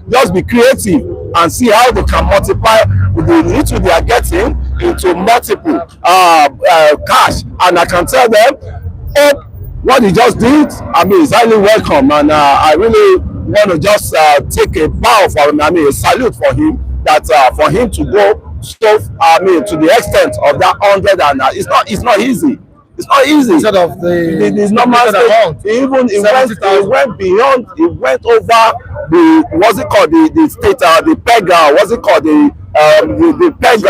just be creative and see how they can multiply the little they are getting into multiple cash. And I can tell them, what he just did, I mean, is highly welcome, and I really want to just take a bow for him. I mean, a salute for him, that for him to go so, I mean, to the extent of that 100, and it's not easy. It's not easy. Instead of the normal amount, it went beyond. It went over the what's it called, the state, the peg, what's it called, the peg.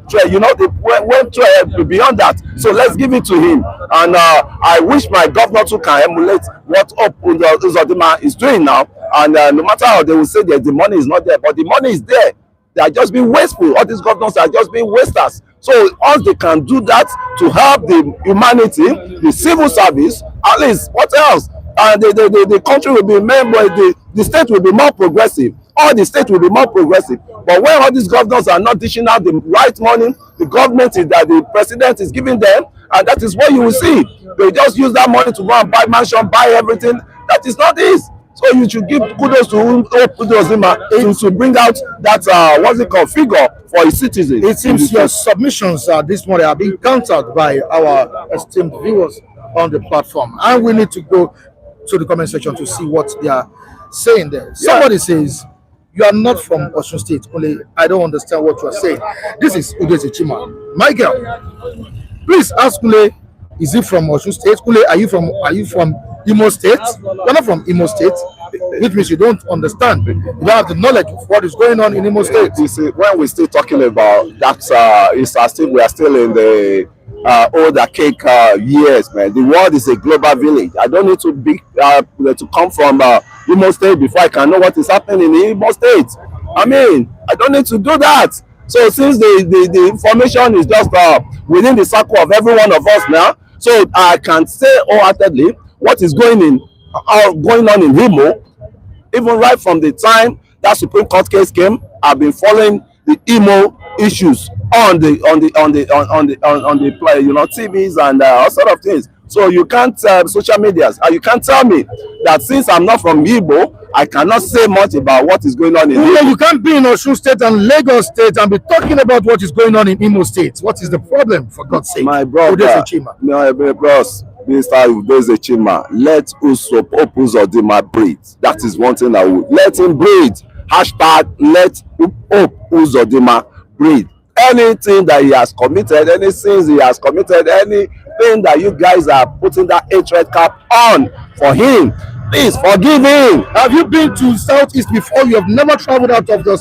They went beyond that. So let's give it to him. And I wish my governor too can emulate what Uzodimma is doing now. And no matter how they will say that the money is not there, but the money is there. They are just being wasteful. All these governors are just being wasters. So once they can do that to help the humanity, the civil service, at least what else? And the country will be the state will be more progressive. All the state will be more progressive. But when all these governors are not dishing out the right money, the government is that the president is giving them, and that is what you will see. They just use that money to go and buy mansion, buy everything. That is not this. So you should give kudos to Uzodimma to bring out that figure for his citizens. It seems your submissions this morning are being countered by our esteemed viewers on the platform, and we need to go to the comment section to see what they are saying there. Somebody says, "You are not from Osun State, Kule. I don't understand what you are saying." This is Uzodimma. Michael, please ask Kule, is he from Osun State? Kule, are you from Imo State? You're not from Imo State, which means you don't understand. You don't have the knowledge of what is going on in Imo State. You see, when we're still talking about that, we are still in the old archaic years, man. The world is a global village. I don't need to come from Imo State before I can know what is happening in Imo State. I mean, I don't need to do that. So since the information is just within the circle of every one of us now, so I can say wholeheartedly what is going on in Imo, even right from the time that Supreme Court case came. I've been following the Imo issues on the TVs and all sort of things. So you can't social medias, and you can't tell me that since I'm not from Igbo, I cannot say much about what is going on in Imo. You can't be in Osun State and Lagos State and be talking about what is going on in Imo State. What is the problem, for God's sake? My brother, my bros, Mr. Uzodimma, let Uzodimma breathe. That is one thing I would. Let him breathe. Hashtag let Uzodimma breathe. Anything that he has committed, any sins he has committed, anything that you guys are putting that hatred cap on for him, please forgive him. Have you been to Southeast before? You have never traveled out of your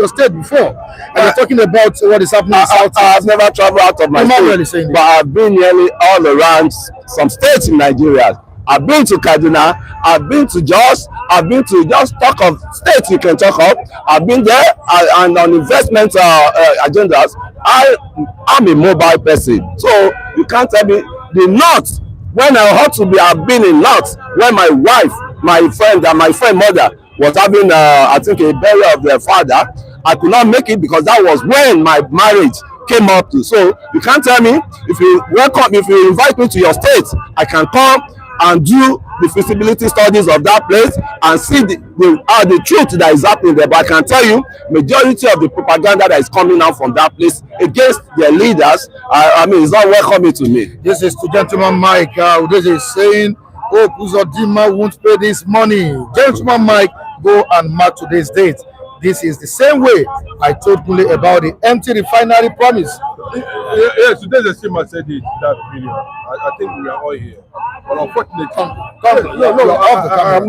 state before. And you're talking about what is happening in Southeast. I've never traveled out of my state, but I've been nearly all around some states in Nigeria. I've been to Kaduna, I've been to Jos, I've been to just talk of states you can talk of. I've been there and on investment agendas. I'm a mobile person, so you can't tell me the North. When I had to be, I've been in North when my wife, my friend, and my friend mother was having, I think, a burial of their father. I could not make it because that was when my marriage came up to. So you can't tell me if you invite me to your state, I can come and do the feasibility studies of that place and see the truth that is happening there. But I can tell you, majority of the propaganda that is coming out from that place against their leaders, I mean, it's not welcoming to me. This is to Gentleman Mike. This is saying, "Oh, Uzodimma won't pay this money." Gentleman Mike, go and mark today's date. This is the same way I told Kule about the empty refinery promise. Yes, today's the same I said it that video. I think we are all here. But unfortunately,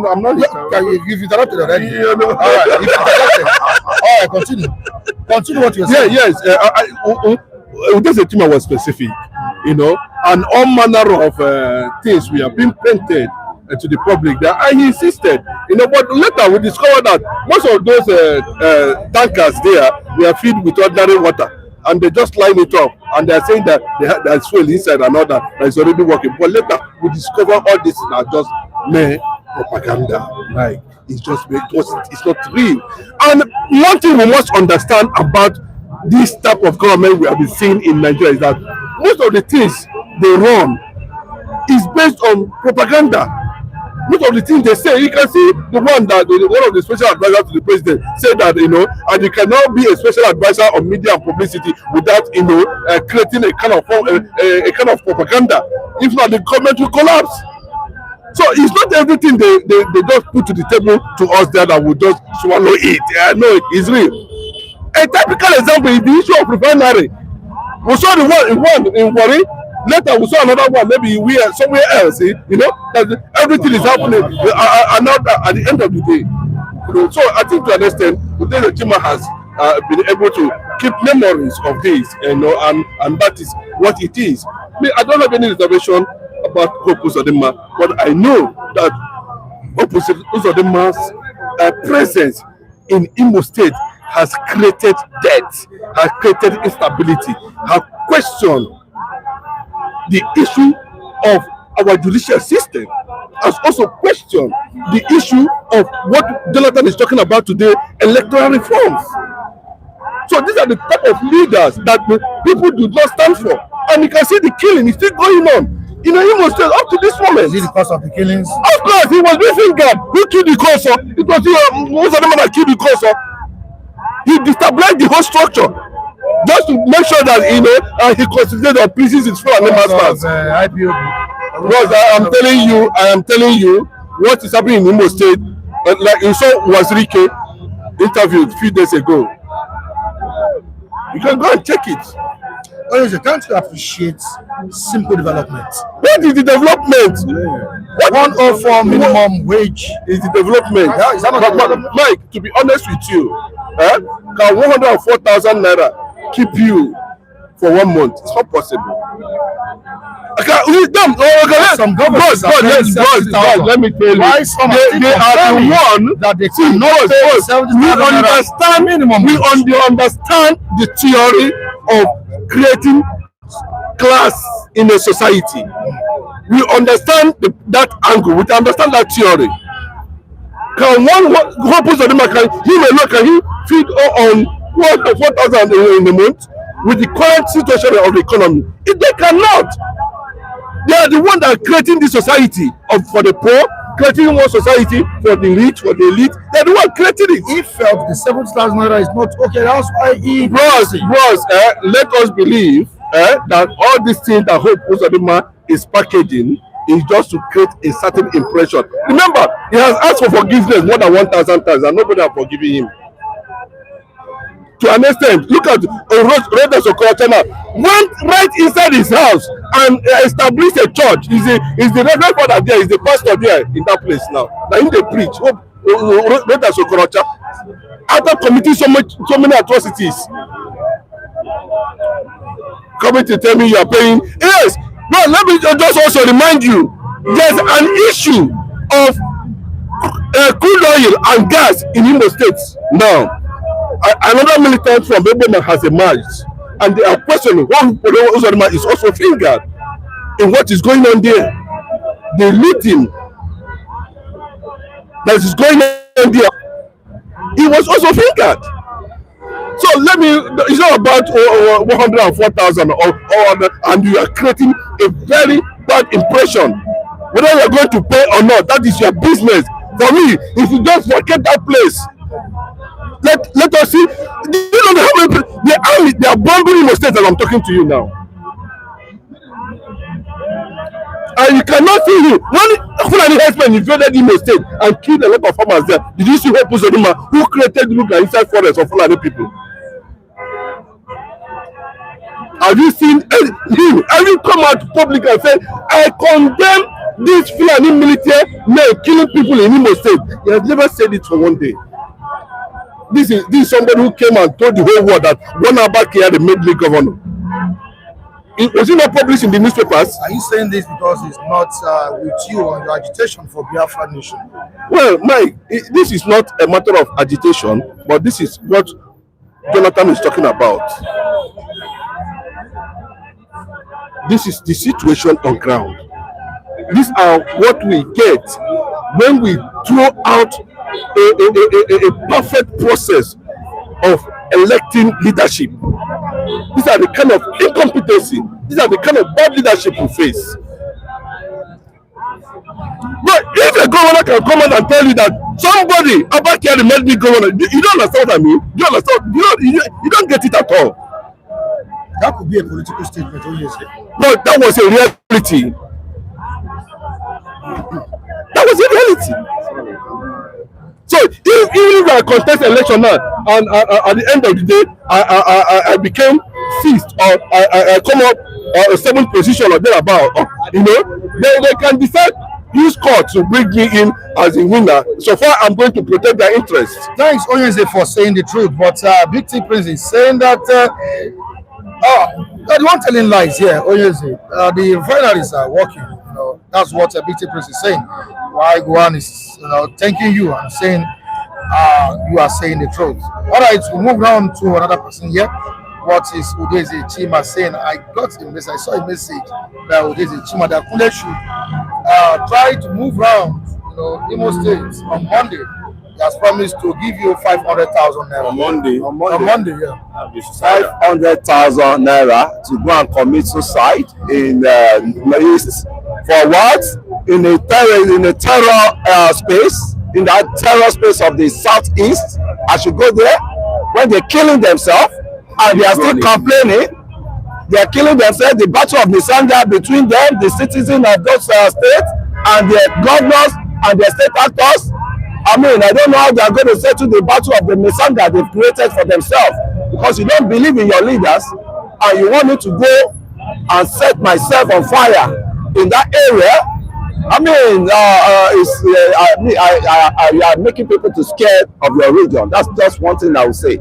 I'm not. You've interrupted already. Yeah, no. All right, you've interrupted. All right, continue. Continue what you're saying. Yes. Today's the was specific, and all manner of things we have been painted to the public that I insisted, but later we discovered that most of those tankers there were filled with ordinary water. And they just line it up, and they are saying that there's fuel inside and all that is already working. But later we discover all this are just mere propaganda. Like it's not real. And one thing we must understand about this type of government we have been seeing in Nigeria is that most of the things they run is based on propaganda. Most of the things they say, you can see one of the special advisors to the president said that, and you cannot be a special advisor on media and publicity without, creating a kind of propaganda. If not, the government will collapse. So it's not everything they just put to the table to us there that will just swallow it. No, it's real. A typical example is the issue of refinery. We saw the one in Warri. Later we saw another one, maybe somewhere else. That everything is happening at the end of the day. So I think to understand, Uzodimma has been able to keep memories of this, and that is what it is. I don't have any reservation about Hope Uzodimma, but I know that Hope Uzodimma's presence in Imo State has created debt, has created instability, has questioned the issue of our judicial system, has also questioned the issue of what Jonathan is talking about today, electoral reforms. So these are the type of leaders that the people do not stand for. And you can see the killing is still going on. Imo State up to this moment. Is it because of the killings? Of course, he was being fingered. Who killed the Koso? It was most of them that killed the Koso. He destabilized the whole structure. Just to make sure that he concentrated on pieces his fellow masters. Because I am telling you what is happening in Imo State. Like you saw Wazirike interviewed a few days ago. You can go and check it. The country appreciates simple development. What is the development? 104 minimum wage is the development. Yeah, is that not development? Mike, to be honest with you, can 104,000 naira keep you for 1 month? It's not possible. Some governments let me tell you, they are the one that they cannot we understand the theory of creating class in a society. We understand that angle. We understand that theory. Can one person can he feed on 4,000 in a month with the current situation of the economy? If they cannot, they are the one that are creating the society for the poor, creating one society for the rich, for the elite. They are the one creating it. He felt the 70,000 naira is not okay. That's why he. Bros, let us believe that all these things that Hope Uzodimma is packaging is just to create a certain impression. Remember, he has asked for forgiveness more than 1,000 times, and nobody has forgiven him. To an extent, look at Rodas Okorachana went right inside his house and established a church. He's the reverend father there, he's the pastor there in that place now. Now in the preach, Rodas Okorocha, after committing so many atrocities, coming to tell me you are paying. Yes, no, let me just also remind you, there's an issue of crude oil and gas in Imo State now. Another militant from Bebema has emerged, and they are questioning one Uzodimma is also fingered in what is going on there. The looting that is going on there, he was also fingered. So it's not about 104,000 and you are creating a very bad impression. Whether you are going to pay or not, that is your business. For me, if you just forget that place, let us see. You know how many they are bombing Imo State as I'm talking to you now. And you cannot see him. When Fulani herdsmen men invaded Imo State and killed a lot of farmers there. Did you see Hope Uzodimma, who created look like inside forest of Fulani people? Have you seen him? Have you come out public and said, I condemn this Fulani military men killing people in Imo State? He has never said it for one day. This is somebody who came and told the whole world that one Abba Kyari made me governor. Was it not published in the newspapers? Are you saying this because it's not with you on your agitation for Biafra nation? Well, Mike, this is not a matter of agitation, but this is what Jonathan is talking about. This is the situation on ground. These are what we get when we throw out a perfect process of electing leadership. These are the kind of incompetency, these are the kind of bad leadership we face. But if a governor can come out and tell you that somebody Abba Kyari made me governor, you don't understand what I mean? You understand? You don't get it at all. That could be a political statement, obviously. But that was a reality. That was a reality. So if I contest election now, and at the end of the day, I became sixth, or I come up a seventh position or thereabout, you know, they can decide, use court to bring me in as a winner. So far, I'm going to protect their interests. Thanks, Onyenze, for saying the truth. But Big T Prince is saying that the one telling lies here, Onyenze. The refineries are working. You know, that's what Big T Prince is saying. Why Guan is, thanking you and saying you are saying the truth. All right, we'll move on to another person here. What is Udeze Chima saying? I got a message. I saw a message that Udeze Chima that Kunle should try to move around, Imo State on Monday. He has promised to give you 500,000 naira. On Monday, yeah. 500,000 naira to go and commit suicide in the East. For what? In a terror space, in that terror space of the Southeast. I should go there when they're killing themselves and they are still complaining. They are killing themselves. The battle of Nisanga between them, the citizens of those states, and their governors and their state actors. I mean, I don't know how they are going to settle the battle of the Nisanga they've created for themselves, because you don't believe in your leaders and you want me to go and set myself on fire in that area. I mean, you are making people to scared of your region. That's just one thing I will say.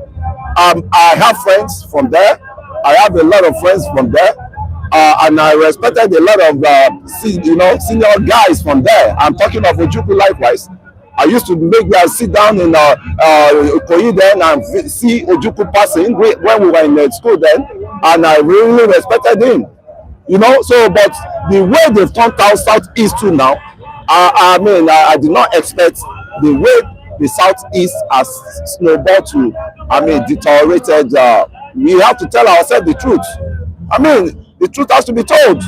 I have friends from there. I have a lot of friends from there, and I respected a lot of senior guys from there. I'm talking of Ojukwu likewise. I used to make them sit down in Koyi then and see Ojukwu passing when we were in school then, and I really respected him. So but the way they've turned out Southeast to now, I mean, I did not expect the way the Southeast has snowballed to, I mean, deteriorated. We have to tell ourselves the truth. I mean, the truth has to be told.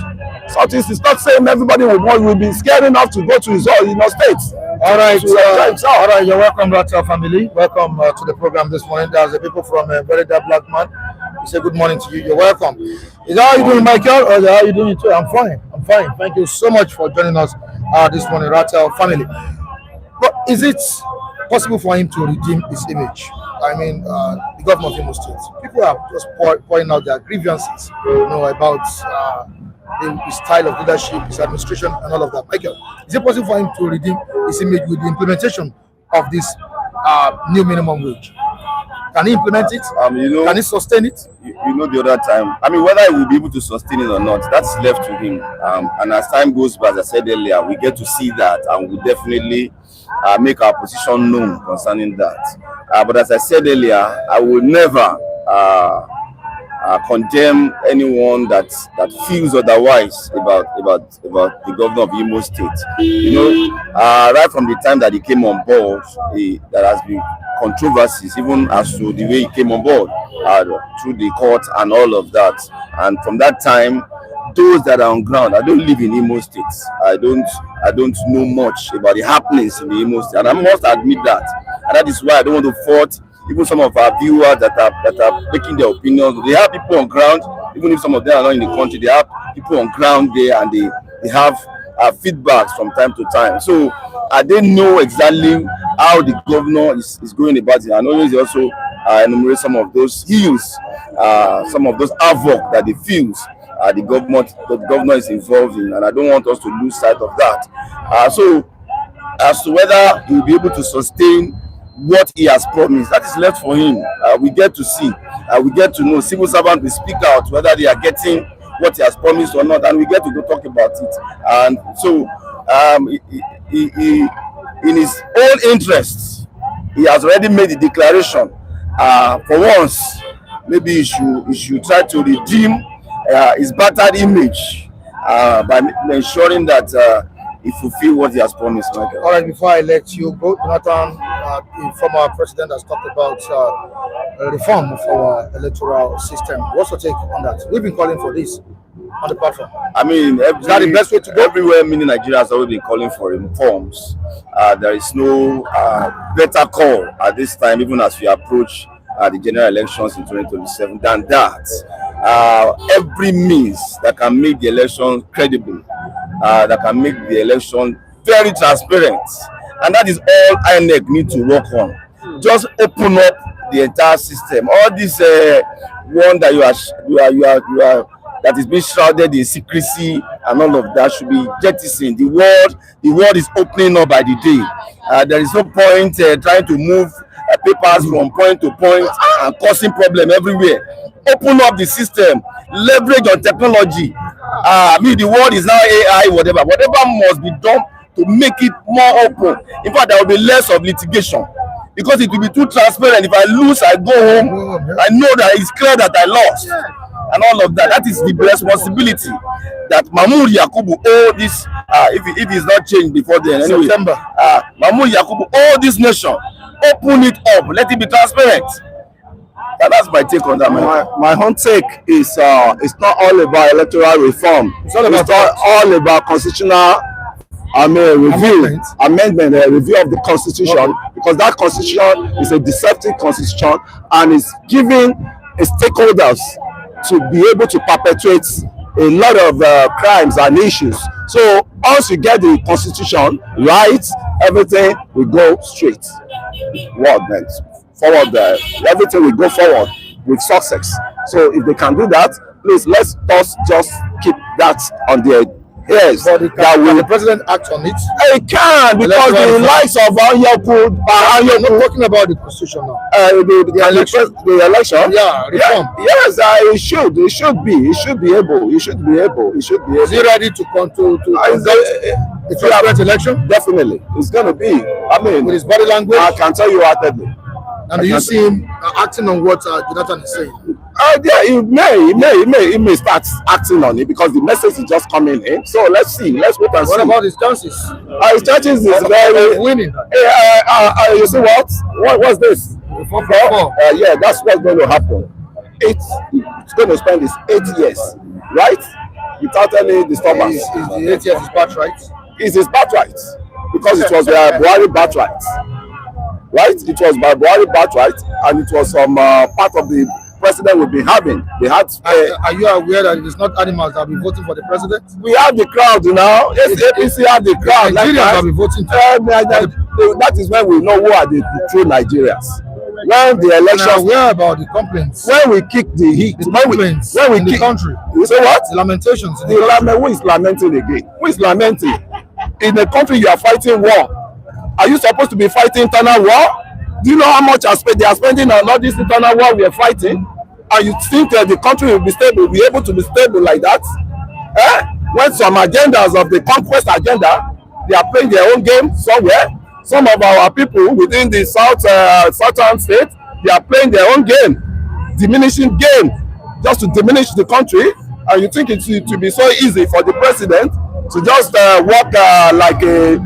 Southeast is not saying everybody will be scared enough to go to his states. All right, you're welcome, Rata family. Welcome to the program this morning. There's the people from Very Dark Black Man. We say good morning to you. You're welcome. Is that how you doing, Michael? Or how you doing too? I'm fine. Thank you so much for joining us this morning, Rata family. But is it possible for him to redeem his image? I mean, the governor of Imo State. People are just pointing out their grievances, about his style of leadership, his administration, and all of that. Michael, is it possible for him to redeem his image with the implementation of this new minimum wage? Can he implement it? Can he sustain it? The other time, I mean, whether he will be able to sustain it or not, that's left to him. And as time goes by, as I said earlier, we get to see that, and we definitely make our position known concerning that. But as I said earlier, I will never condemn anyone that feels otherwise about the governor of Imo State. Right from the time that he came on board, there has been controversies, even as to the way he came on board, through the court and all of that. And from that time, those that are on ground, I don't live in Imo State. I don't know much about the happenings in the Imo State, and I must admit that. And that is why I don't want to fault even some of our viewers that are making their opinions. They have people on ground, even if some of them are not in the country. They have people on ground there, and they have feedbacks from time to time. So I didn't know exactly how the governor is going about it. I know he also enumerate some of those ills, some of those havoc that he feels the governor is involved in, and I don't want us to lose sight of that. So as to whether he will be able to sustain what he has promised, that is left for him. We get to see, we get to know. Civil servants will speak out whether they are getting what he has promised or not, and we get to go talk about it. And so he in his own interests, he has already made the declaration. For once, maybe he should try to redeem his battered image by ensuring that he fulfill what he has promised. Michael. All right, before I let you go, Jonathan, the former president has talked about reform of our electoral system. What's your take on that? We've been calling for this on the platform. I mean, is that the best way to go? Everywhere, many Nigerians have already been calling for reforms. There is no better call at this time, even as we approach the general elections in 2027, than that. Every means that can make the election credible, that can make the election very transparent, and that is all INEC need to work on. Just open up the entire system. All this one that you are that is being shrouded in secrecy and all of that should be jettisoned. The world is opening up by the day. There is no point trying to move papers from point to point and causing problem everywhere. Open up the system, leverage on technology. The world is now AI, whatever must be done to make it more open. In fact, there will be less of litigation because it will be too transparent. If I lose, I go home. I know that it's clear that I lost, and all of that. That is the responsibility that Mahmoud Yakubu owe this. If it's not changed before then, anyway. September. Mahmoud Yakubu owe this nation. Open it up. Let it be transparent. That's my take on that. My own take is it's not all about electoral reform. It's all about constitutional review, amendment, review of the constitution, because that constitution is a deceptive constitution and is giving stakeholders to be able to perpetuate a lot of crimes and issues. So once you get the constitution right, everything will go straight. Forward, everything will go forward with success. So if they can do that, please let us just keep that on their ears. But can the president act on it? He can, because the likes of Anyaku, I'm not talking about the constitution now. The election. Yeah, reform. Yes, he should be able. Is he ready to control the president election? Definitely, it's going to be. I mean, with his body language, I can tell you heartedly. And do you see him acting on what Jonathan is saying? Yeah, he may start acting on it because the message is just coming in. So let's see. Let's wait and see. What about his chances? His chances is very winning. You see what? What's this? Yeah, that's what's going to happen. It's going to spend his 8 years, right? Without any disturbance. Is the 8 years his birthright? It's his birthright because it was Buhari birthright. Right? It was by Buhari birthright, and it was some part of the president will be having. They had. Are you aware that it is not animals that will be voting for the president? We have the crowd now. Yes, APC have the crowd. Nigerians will be voting. That is when we know who are the true Nigerians. When the election. Are aware about the complaints? When we kick the heat. The complaints when we kick the country. You say what? The lamentations. Who is lamenting again? Who is lamenting? In the country you are fighting war. Are you supposed to be fighting internal war? Do you know how much they are spending on all this internal war we are fighting? And you think that the country will be stable, will be able to be stable like that? When some agendas of the conquest agenda, they are playing their own game somewhere. Some of our people within the southern state, they are playing their own game, diminishing game, just to diminish the country. And you think it will be so easy for the president to just work like a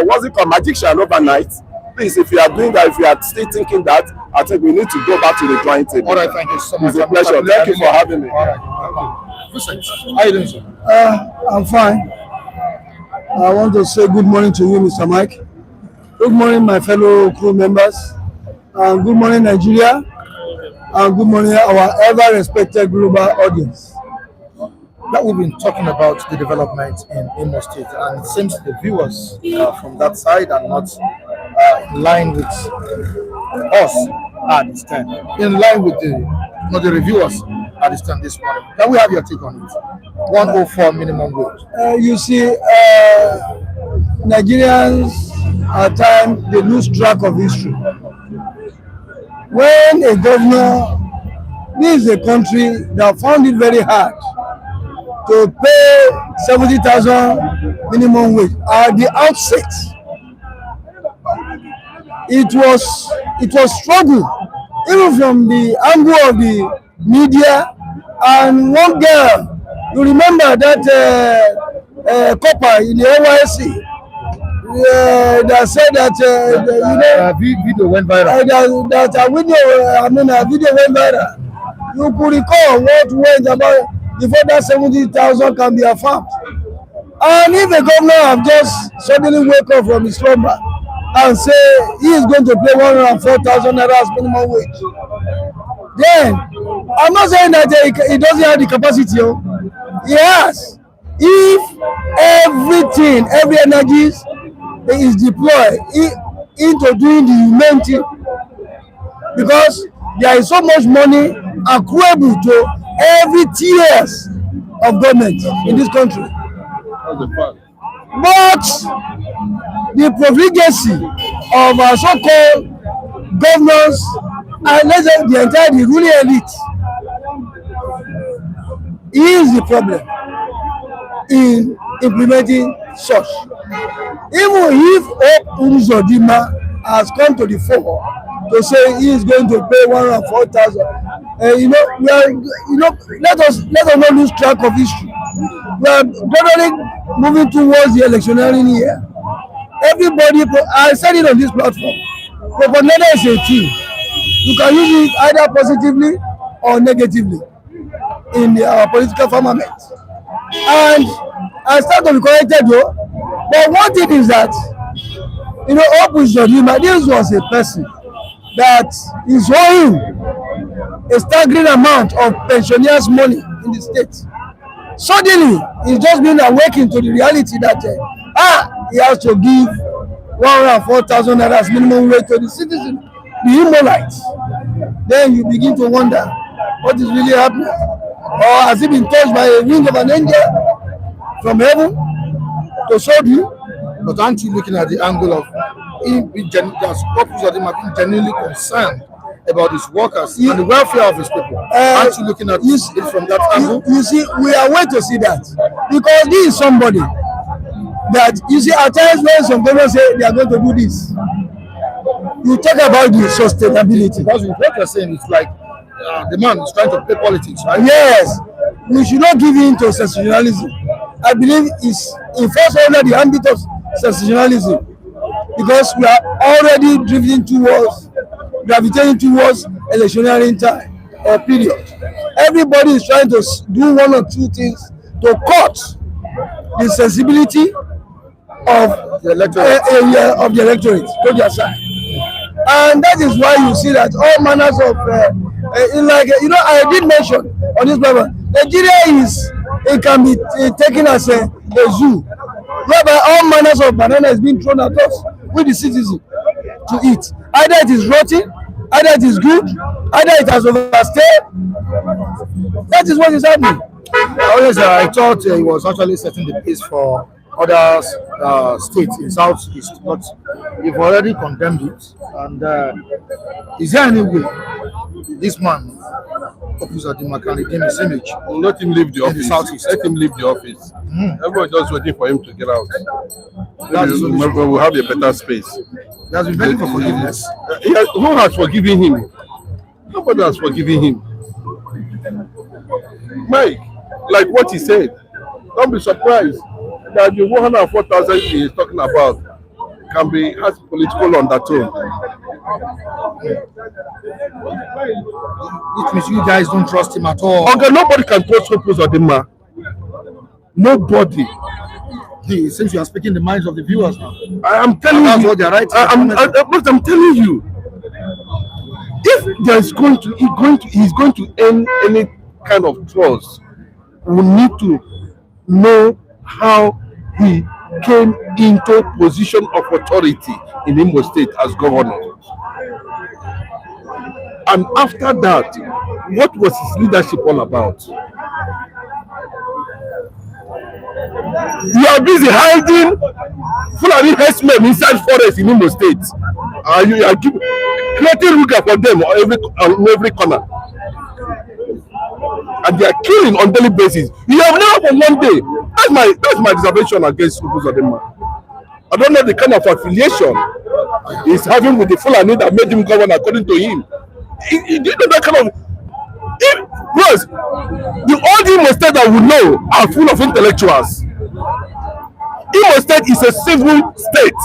what's it called, magician overnight? Please, if you are doing that, if you are still thinking that, I think we need to go back to the drawing table. All right, thank you so much. It's a pleasure. Thank you for having me. All right. How are you doing, sir? I'm fine. I want to say good morning to you, Mr. Mike. Good morning, my fellow crew members. And good morning, Nigeria. And good morning, our ever-respected global audience. that we've been talking about the development in Imo State, and it seems the viewers from that side are not in line with us at this time. In line with the reviewers at this time this morning. Can we have your take on it? 104 minimum wage. You see, Nigerians at times they lose track of history. When a governor, this is a country that found it very hard to pay 70,000 minimum wage at the outset. It was struggle, even from the angle of the media. And one girl, you remember that copper in the NYC that said that Video went viral. a video went viral. You could recall what went about before that 70,000 can be affirmed. And if the governor have just suddenly wake up from his slumber and say he is going to pay 104,000 naira as minimum wage, then I'm not saying that he doesn't have the capacity. He has. If every energy is deployed into doing the humanity, because there is so much money accruable to every tiers of government in this country. But the profligacy of our so-called governors and let's say the entire ruling elite is the problem in implementing such. Even if Uzodimma has come to the fore to say he is going to pay 104,000, let us not lose track of history. We are gradually moving towards the electioneering year. Everybody, I said it on this platform, propaganda is a team. You can use it either positively or negatively in our political firmament. And I start to be corrected though. But one thing is that, Uzodimma, this was a person that is owing a staggering amount of pensioners' money in the state. Suddenly, he's just been awakened to the reality that he has to give 104,000 naira as minimum wage to the citizen, the Imolites. Then you begin to wonder what is really happening. Or has he been touched by a wing of an angel from heaven to show you? But aren't you looking at the angle of him being genuinely concerned about his workers and the welfare of his people? Aren't you looking at it from that angle? You see, we are waiting to see that. Because this is somebody that, you see, at times when some governors say they are going to do this, you talk about the sustainability. Because what you're saying is like the man is trying to play politics, right? Yes, we should not give in to sensationalism. I believe it's in first order the ambit of sensationalism, because we are already gravitating towards electioneering time or period. Everybody is trying to do one or two things to cut the sensibility of the electorate to their side. And that is why you see that all manners of I did mention on this paper, Nigeria can be taken as a zoo, whereby all manners of banana is being thrown at us with the citizen to eat. Either it is rotten, either it is good, either it has overstayed. That is what is happening. I thought he was actually setting the pace for other states in Southeast, but you've already condemned it. And is there any way this man, Uzodimma, can redeem his image? We'll let him leave the office. Southeast. Let him leave the office. Everyone just waiting for him to get out. Maybe we'll have a better space. He has been begging for forgiveness. Who has forgiven him? Nobody has forgiven him. Mike, like what he said, don't be surprised that the 104,000 he is talking about has political undertone. It means you guys don't trust him at all. Okay, nobody can trust Uzodimma. Nobody. It seems you are speaking the minds of the viewers now. I am telling you. What they're writing. But I'm telling you, if there is he's going to earn any kind of trust we need to know how he came into position of authority in Imo State as governor. And after that, what was his leadership all about? You are busy hiding Fulani herdsmen inside forest in Imo State. You are creating ruga for them on every corner. And they are killing on daily basis. You have never for one day. That's my reservation against Uzodimma. I don't know the kind of affiliation he's having with the Fulani that made him governor, according to him. He did that kind of. Plus, the old Imo State that we know are full of intellectuals. Imo State is a civil state.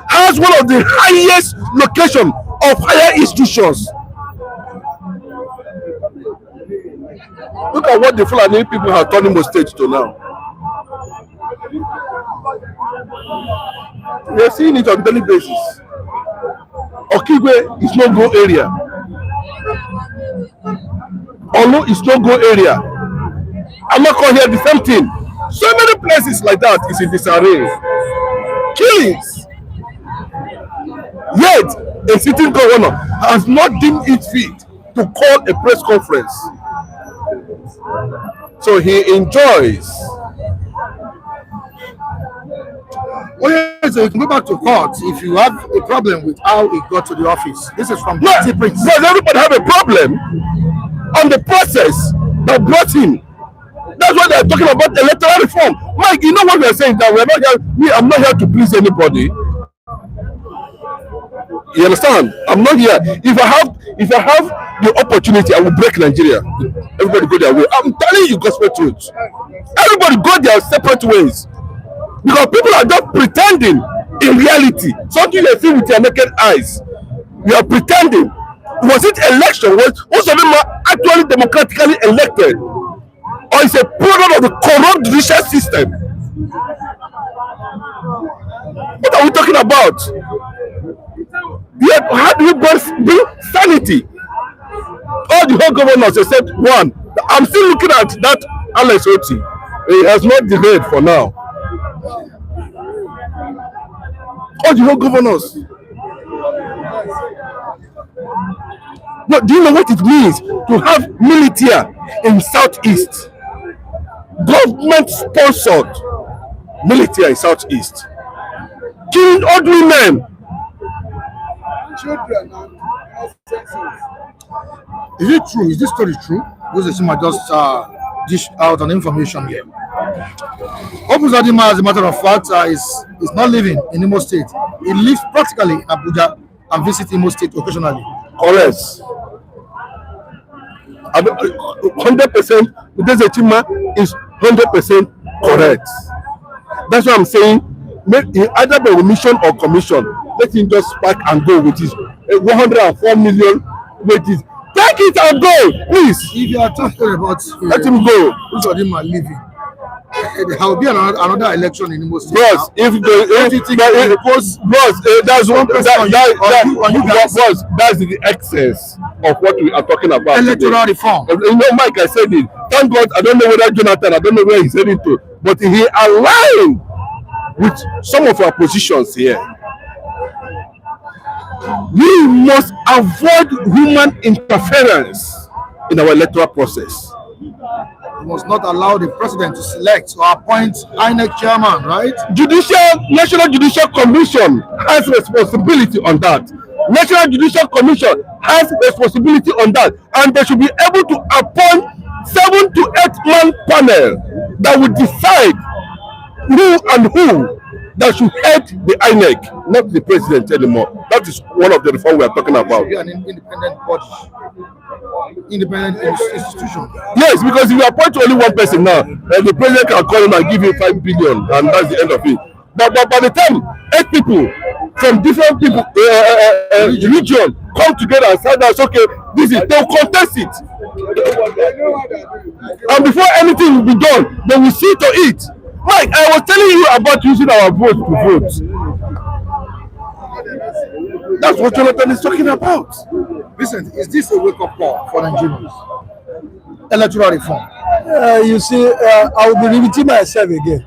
Has one of the highest location of higher institutions. Look at what the Fulani people have turned Imo State to now. We are seeing it on daily basis. Okigwe is no go area. Olu is no go area. Amako here the same thing. So many places like that is in disarray. Killings. Yet a sitting governor has not deemed it fit to call a press conference. So he enjoys. Oh, yes, so you can go back to court if you have a problem with how he got to the office. This is from Does everybody have a problem on the process that brought him? That's what they're talking about, electoral reform. Mike, you know what we're saying, that we're not here. I'm not here to please anybody. You understand? I'm not here. If I have the opportunity, I will break Nigeria. Everybody go their way. I'm telling you gospel truth. Everybody go their separate ways. Because people are just pretending in reality. Something they see with their naked eyes. You are pretending. Was it election? Was Uzodimma actually democratically elected? Or is a product of the corrupt judicial system? What are we talking about? Yet, how do you bring sanity? All the whole governors except one. I'm still looking at that Alex Oti. He has not delayed for now. All the whole governors. But do you know what it means to have militia in Southeast? Government-sponsored militia in Southeast. Killing old women. Children. Is it true? Is this story true? Uzodimma just dish out an information here. Uzodimma, as a matter of fact, is not living in Imo State. He lives practically in Abuja and visits Imo State occasionally. Correct. 100%. Uzodimma is 100% correct. That's what I'm saying. Either by omission or commission, let him just spark and go with his 104 million wages. Take it and go, please. If you are talking about let him go. Uzodimma leaving, there will be another election in Imo State. Bros, that's one. That's the excess of what we are talking about. Electoral reform. You know, Mike, I said it. Thank God, I don't know whether Jonathan, I don't know where he's heading to, but he aligned with some of our positions here. We must avoid human interference in our electoral process. We must not allow the president to select or appoint INEC Chairman, right? National Judicial Commission has responsibility on that. National Judicial Commission has responsibility on that, and they should be able to appoint 7 to 8 man panel that will decide who that should head the INEC, not the president anymore. That is one of the reforms we are talking about. Be an independent body, independent institution. Yes, because if you appoint only one person now, the president can call him and give you 5 billion, and that's the end of it. But by the time 8 people from different religion come together and say that's okay, they'll contest it. And before anything will be done, they will see to it. Mike, I was telling you about using our vote to vote. That's what Jonathan is talking about. Listen, is this a wake-up call for Nigerians? Electoral reform. You see, I will be repeating myself again.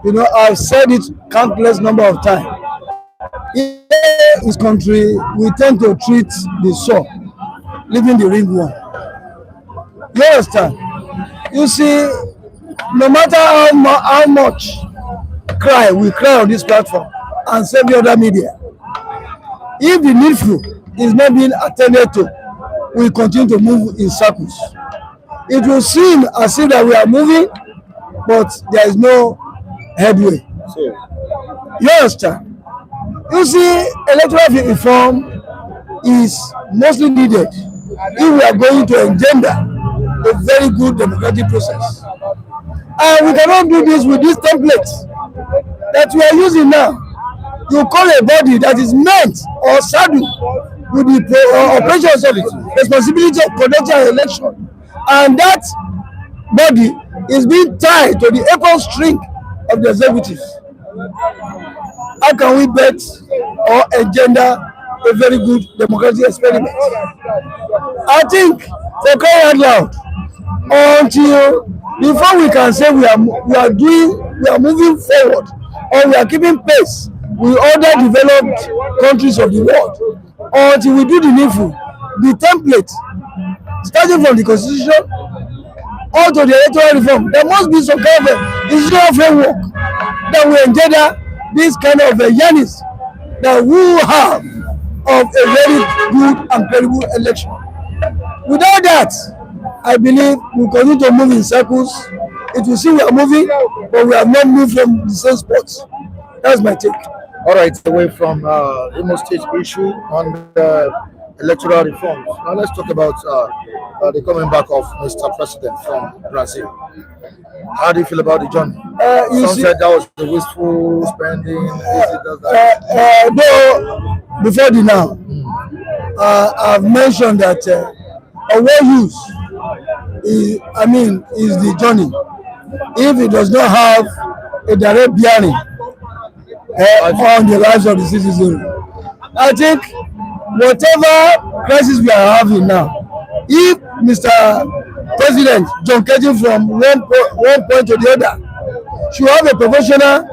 You know, I've said it countless number of times. In this country, we tend to treat the soul, leaving the ringworm. You understand? You see, no matter how much we cry on this platform and every other media, if the needful is not being attended to, we continue to move in circles. It will seem as if that we are moving, but there is no headway. You understand? You see, electoral reform is mostly needed if we are going to engender a very good democratic process. And we cannot do this with this template that we are using now. You call a body that is meant or saddled with the operations of responsibility of conducting an election, and that body is being tied to the apron string of the executive. How can we bet or engender a very good democratic experiment? I think, for crying out loud, until before we can say we are moving forward or we are keeping pace with other developed countries of the world, until we do the needful, the template, starting from the constitution all to the electoral reform, there must be some kind of institutional framework that will engender this kind of yearnings that we have of a very good and credible election. Without that, I believe we continue to move in circles. It will seem we are moving, but we have not moved from the same spots. That's my take. All right, away from Imo State issue on the electoral reforms. Now let's talk about the coming back of Mr. President from Brazil. How do you feel about the journey? Some said that was a wasteful spending. Though before the now, I've mentioned that a well use is the journey. If it does not have a direct bearing on the lives of the citizens, I think whatever crisis we are having now, if Mr. President John getting from one point to the other should have a professional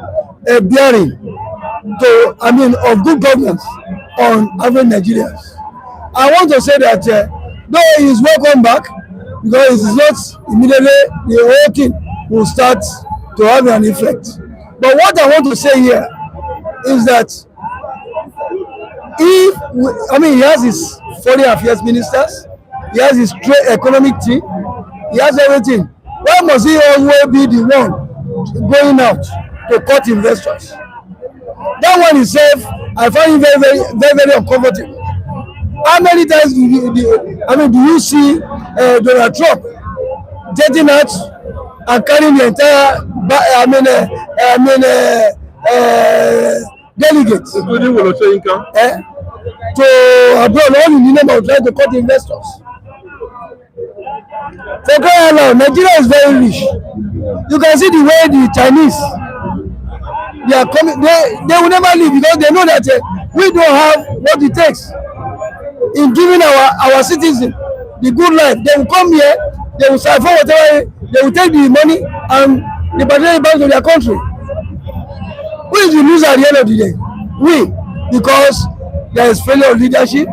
bearing of good governance on average Nigerians. I want to say that though he is welcome back, because it is not immediately the whole thing will start to have an effect. But what I want to say here is that he has his foreign affairs ministers, he has his trade economic team, he has everything. Why must he always be the one going out to cut investors? That one itself, I find it very uncomfortable. How many times do you see Donald Trump getting out and carrying the entire delegates to abroad all in the name of trying to cut investors? For crying out loud, Nigeria is very rich. You can see the way the Chinese, they are coming. They will never leave because they know that we don't have what it takes in giving our citizens the good life. They will come here, they will siphon whatever, they will take the money and repatriate it back to their country. Who is the loser at the end of the day? We, because there is failure of leadership,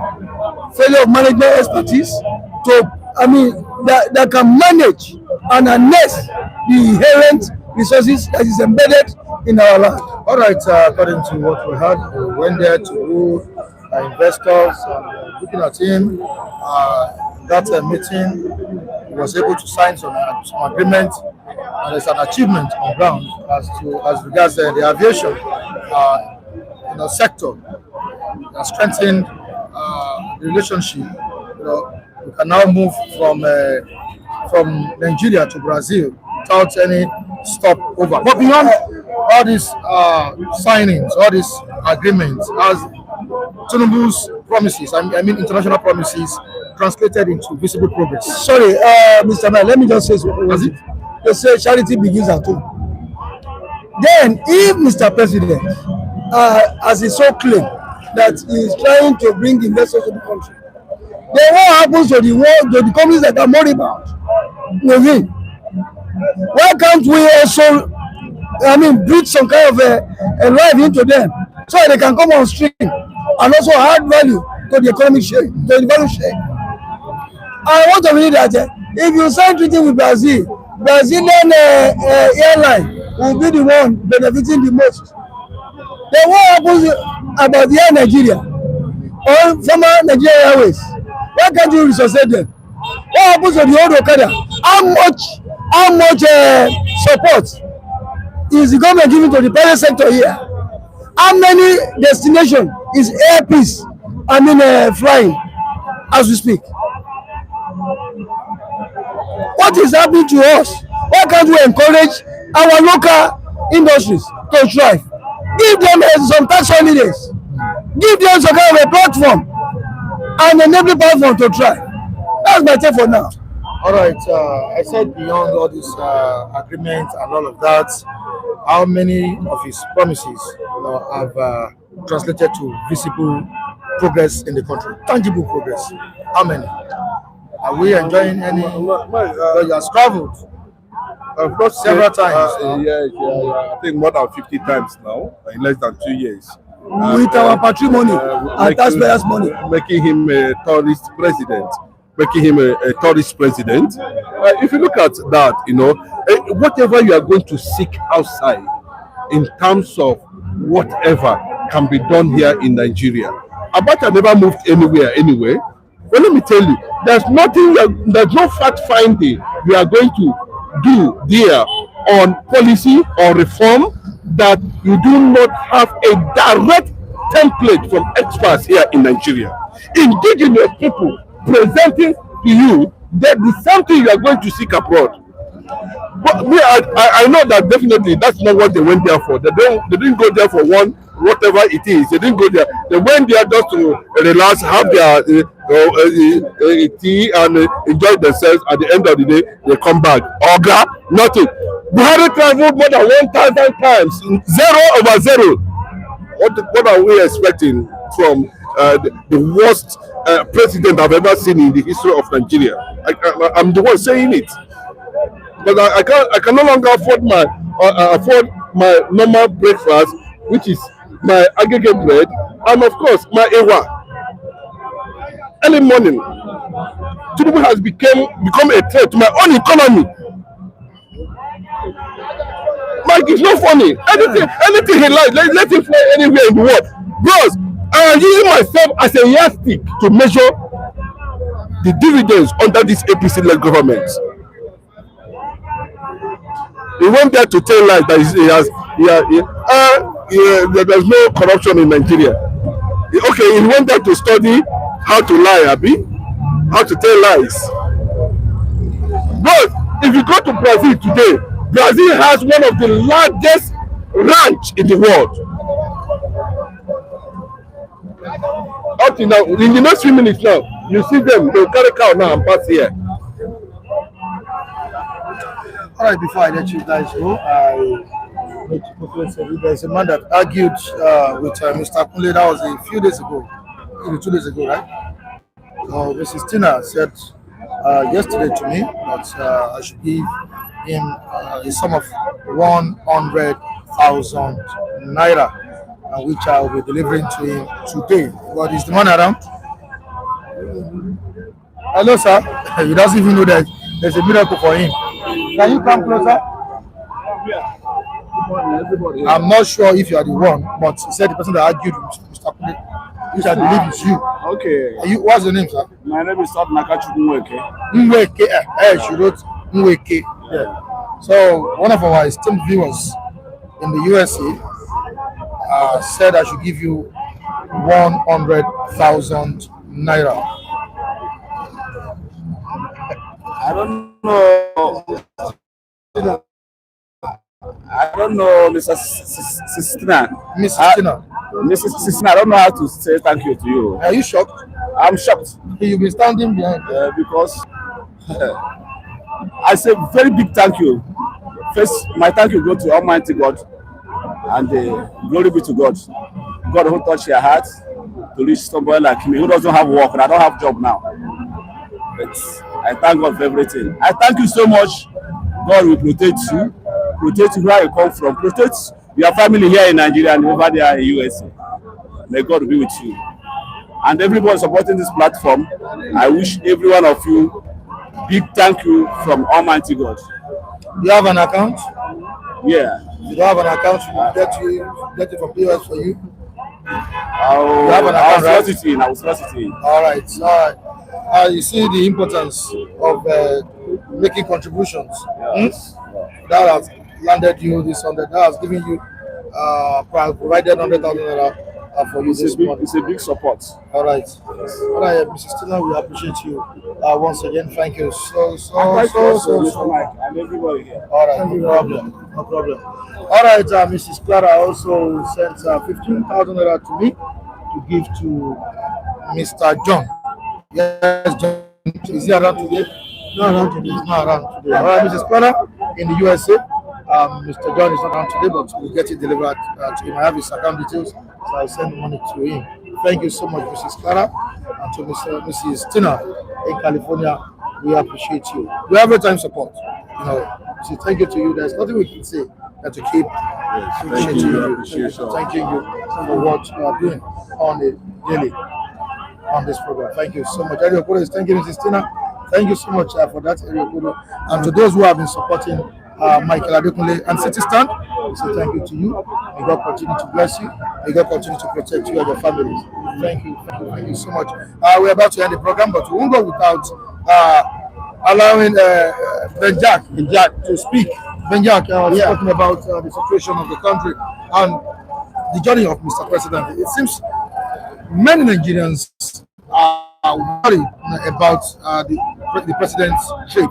failure of management expertise that can manage and harness the inherent resources that is embedded in our land. All right, according to what we heard, we went there to woo investors. Looking at him, that meeting, he was able to sign some agreement, and it's an achievement on ground as regards the aviation sector. Strengthened the relationship. We can now move from Nigeria to Brazil without any stopover. But beyond all these signings, all these agreements, as Tinubu's promises, international promises, translated into visible progress. Sorry, Mr. Man, let me just say something. They say charity begins at home. Then, if Mr. President, as he so claim that he is trying to bring investors to the country, then what happens to the companies that are moribund with him? Why can't we also, breed some kind of a life into them so they can come on stream and also add value to the economic share, to the value share? I want to believe that if you sign treaty with Brazilian airline will be the one benefiting the most. Then what happens about the Air Nigeria or former Nigeria Airways? Why can't you resuscitate them? What happens to the old Okada? How much support is the government giving to the private sector here? How many destinations is Air Peace flying as we speak? What is happening to us? Why can't we encourage our local industries to thrive? Give them some tax holidays. Give them some kind of a platform and enable platform to thrive. That's my take for now. All right. I said beyond all these agreements and all of that, how many of his promises have translated to visible progress in the country? Tangible progress. How many? Are we enjoying any? You have traveled. Of course, several times. Yeah. I think more than 50 times now in less than 2 years. With our patrimony and taxpayers' money. Making him a tourist president. If you look at that, whatever you are going to seek outside in terms of whatever can be done here in Nigeria. Abacha never moved anywhere anyway. But let me tell you, there's no fact finding we are going to do there on policy or reform that you do not have a direct template from experts here in Nigeria. Indigenous people presenting to you that the same thing you are going to seek abroad. But I know that definitely that's not what they went there for. They didn't go there for whatever it is. They didn't go there. They went there just to relax, have their tea and enjoy themselves. At the end of the day, they come back. Oga, nothing. Buhari traveled more than 1,000 times. 0/0. What are we expecting from the worst president I've ever seen in the history of Nigeria? I'm the one saying it. But I can no longer afford my normal breakfast, which is my aggregate bread, and of course my ewa. Early morning, Tinubu has become a threat to my own economy. Mike is not funny. Anything he likes, let him fly anywhere in the world. Bros, I am using myself as a yardstick to measure the dividends under this APC-led government. He went there to tell lies that there's no corruption in Nigeria. Okay, he went there to study how to lie, how to tell lies. But if you go to Brazil today, Brazil has one of the largest ranch in the world. Up to now, in the next few minutes now, you see them, they'll carry cow now and pass here. All right, before I let you guys go, there's a man that argued with Mr. Kunle. That was a few days ago, maybe 2 days ago, right? Mrs. Tina said yesterday to me that I should give him a sum of 100,000 naira, which I will be delivering to him today. But is the man around? Hello, sir. He doesn't even know that there's a miracle for him. Can you come closer? I'm not sure if you are the one, but he said the person that argued with Mr. Kunle, which I believe is you. Okay. What's your name, sir? My name is Nakachu Nweke. Nweke. She wrote Nweke. Yeah. So one of our esteemed viewers in the USA said I should give you 100,000 naira. I don't know, Mrs. Sistina. Mrs. Sistina, I don't know how to say thank you to you. Are you shocked? I'm shocked. You've been standing behind. Because I say very big thank you. First, my thank you go to Almighty God, and glory be to God. God who touched your heart to reach somebody like me who doesn't have work, and I don't have job now. But I thank God for everything. I thank you so much God will protect you where you come from, protect your family here in Nigeria and over there in USA. May God be with you. And everyone supporting this platform, I wish every one of you big thank you from Almighty God. You have an account? Yeah. If you don't have an account, we'll get it from POS for you. I will slot it in. All right. You see the importance of making contributions. Yes. That has landed you this 100. That has given you provided 100,000 naira for you this morning. It's a big support. All right. All right, Mrs. Tina, we appreciate you once again. Thank you so much. And everybody here. All right, no problem. All right, Mrs. Clara also sent 15,000 naira to me to give to Mr. John. Yes, John. Is he around today? No, he's not around today. All right, Mrs. Clara in the USA. Mr. John is not around today, but we'll get it delivered to him. I have his account details, so I'll send the money to him. Thank you so much, Mrs. Clara, and to Mrs. Tina in California. We appreciate you. We have time support. So thank you to you. There's nothing we can say than to keep thanking you for what you are doing on a daily on this program. Thank you so much. Thank you, Mrs. Tina. Thank you so much for that, and to those who have been supporting Michael Adekunle and City Stand, we say thank you to you. May God continue to bless you. May God continue to protect you and your families. Thank you so much. We're about to end the program, but we won't go without allowing Benjak to speak. Benjak talking about the situation of the country and the journey of Mr. President. It seems many Nigerians are worried about the president's trip.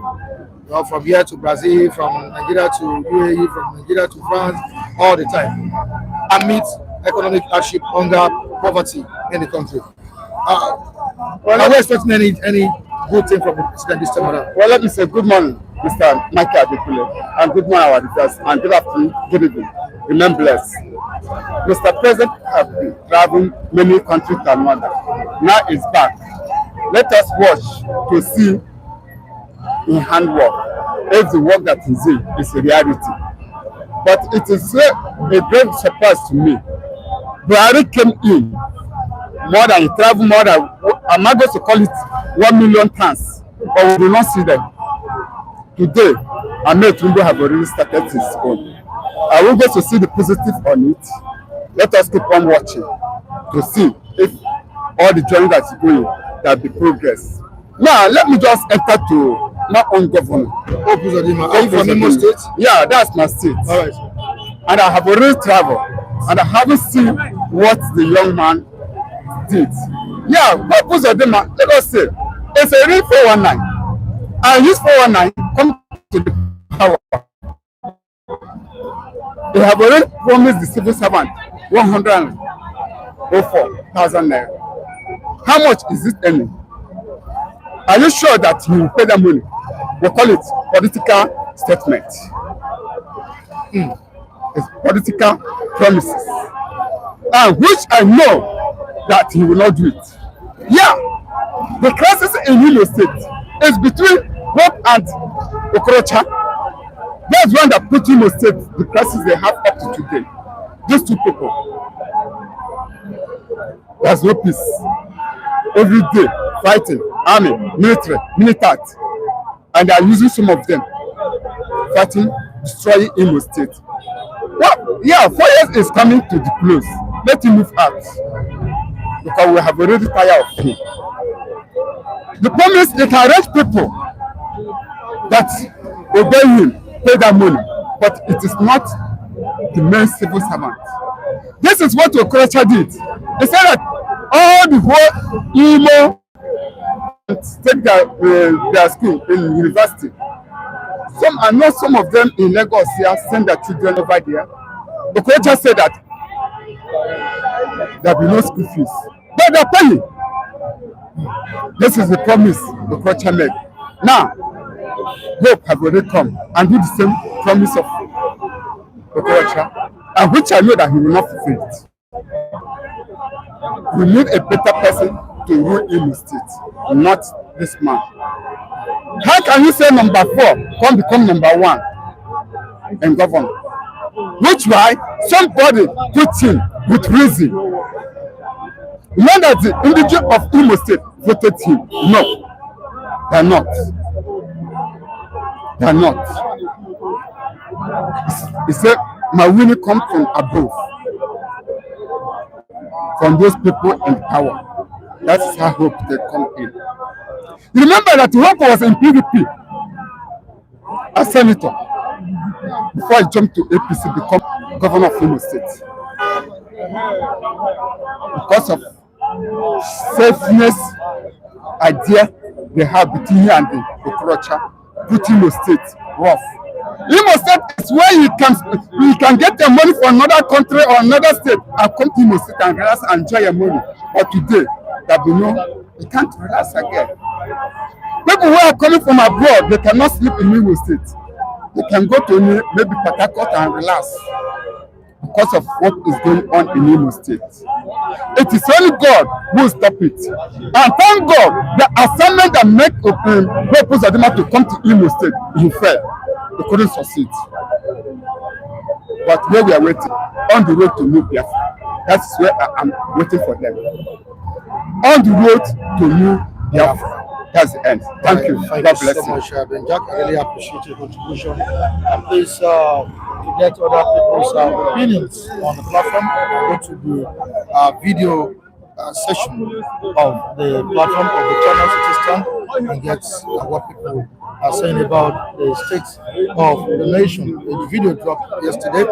From here to Brazil, from Nigeria to UAE, from Nigeria to France, all the time, amid economic hardship, hunger, poverty in the country. Are we expecting any good thing from the president this time around? Well, let me say good morning, Mr. Michael Adekunle, and good morning, our leaders, and good afternoon, good evening. Remain blessed. Mr. President has been traveling many countries to Rwanda. Now he's back. Let us watch to see in handwork if the work that he's in is a reality. But it is a great surprise to me. Buhari came in he traveled more than, I'm not going to call it 1 million tons, but we do not see them. Today, Ahmed Tinubu have already started his own. Are we going to see the positive on it? Let us keep on watching to see if all the journey that is going, there will be progress. Now, let me just enter to my own governor. Uzodimma. Are you from Imo State? Yeah, that's my state. All right. And I have already traveled, and I haven't seen what the young man did. Yeah, what Uzodimma, let us say, it's a real 419. And this 419 come to the power. They have already promised the civil servant 104,000 naira. How much is it earning? Are you sure that you will pay that money? We call it political statement. It's political promises. And which I know that he will not do it. Yeah, the crisis in Imo State is between Hope and Okorocha. That's one that put Imo State, the crisis they have up to today. These two people. There's no peace. Every day, fighting, army, military, militant. And they are using some of them, fighting, destroying Imo State. Well, yeah, 4 years is coming to the close. Let him move out. Because we have already tired of him. The promise is to arrange people that obey him, pay that money, but it is not the main civil servant. This is what Okorocha did. They said that all the whole Imo take their school in university. I know some of them in Lagos here send their children over there. Okorocha said that there will be no school fees, but they are paying. This is the promise Okorocha made. Now, Hope have already come and do the same promise of Okorocha, and which I know that he will not fulfill it. We need a better person to rule Imo State, not this man. How can you say number 4 can become number 1 in government? Which why somebody put him with reason. Not that the individual of Imo State voted him. No, they're not. They're not. He said, my winning comes from above, from those people in power. That's how hope they come in. Remember that Hope was in PDP as senator before he jumped to APC, become governor of Imo State. Because of safeness idea they have between here and the Okorocha, put Imo State rough. Imo State is where you can get your money from another country or another state and come to Imo State and relax and enjoy your money. But today, that you know, you can't relax again. People who are coming from abroad, they cannot sleep in Imo State. They can go to maybe Port Harcourt and relax because of what is going on in Imo State. It is only God who will stop it. And thank God, the assignment that made Uzodimma to come to Imo State, he failed. He couldn't succeed. But where we are waiting, on the road to New Biafra, that's where I'm waiting for them. On the road to New Biafra. That's the end. Thank you. Thank God you bless so you. much, Jack. I really appreciate your contribution. And please, to get other people's opinions on the platform, go to the video session of the platform of the channel Citizen and get what people are saying about the state of the nation. The video dropped yesterday.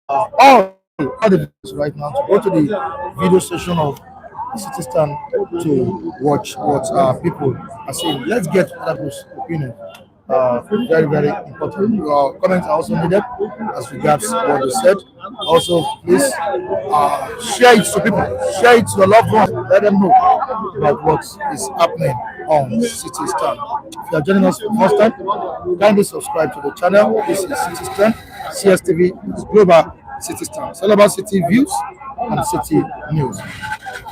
All the videos right now to go to the video session of Citizen to watch what people are saying. Let's get other people's opinion. Very, very important. Your comments are also needed as regards what they said. Also, please share it to people, share it to your loved ones, let them know about what is happening on Citizen. If you are joining us for the first time, kindly subscribe to the channel. This is Citizen. CSTV is Global Citizen. It's all about city views and city news.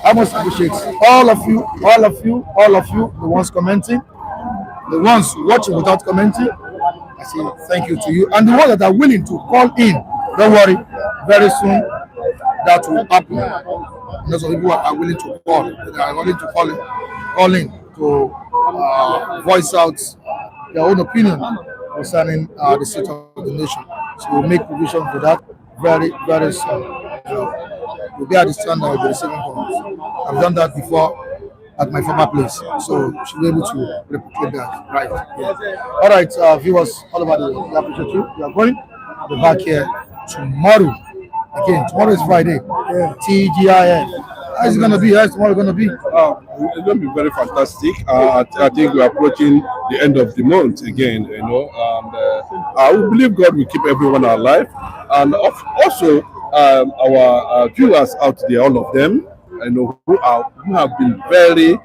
I must appreciate all of you, the ones commenting, the ones watching without commenting. I say thank you to you, and the ones that are willing to call in. Don't worry, very soon that will happen. Lots of people are willing to call. They are willing to call in to voice out their own opinion concerning the state of the nation. So we'll make provision for that very, very soon. We'll be at the stand and we'll be receiving calls. I've done that before at my former place, so we should be able to replicate that. Right. Yeah. All right, viewers all over the world, we appreciate you. We are going. I'll be back here tomorrow. Again, tomorrow is Friday. Yeah. TGIN. How is it going to be? How is tomorrow going to be? It's going to be very fantastic. I think we're approaching the end of the month again, you know, and I believe God will keep everyone alive. And also, our viewers out there, all of them, you know, who have been very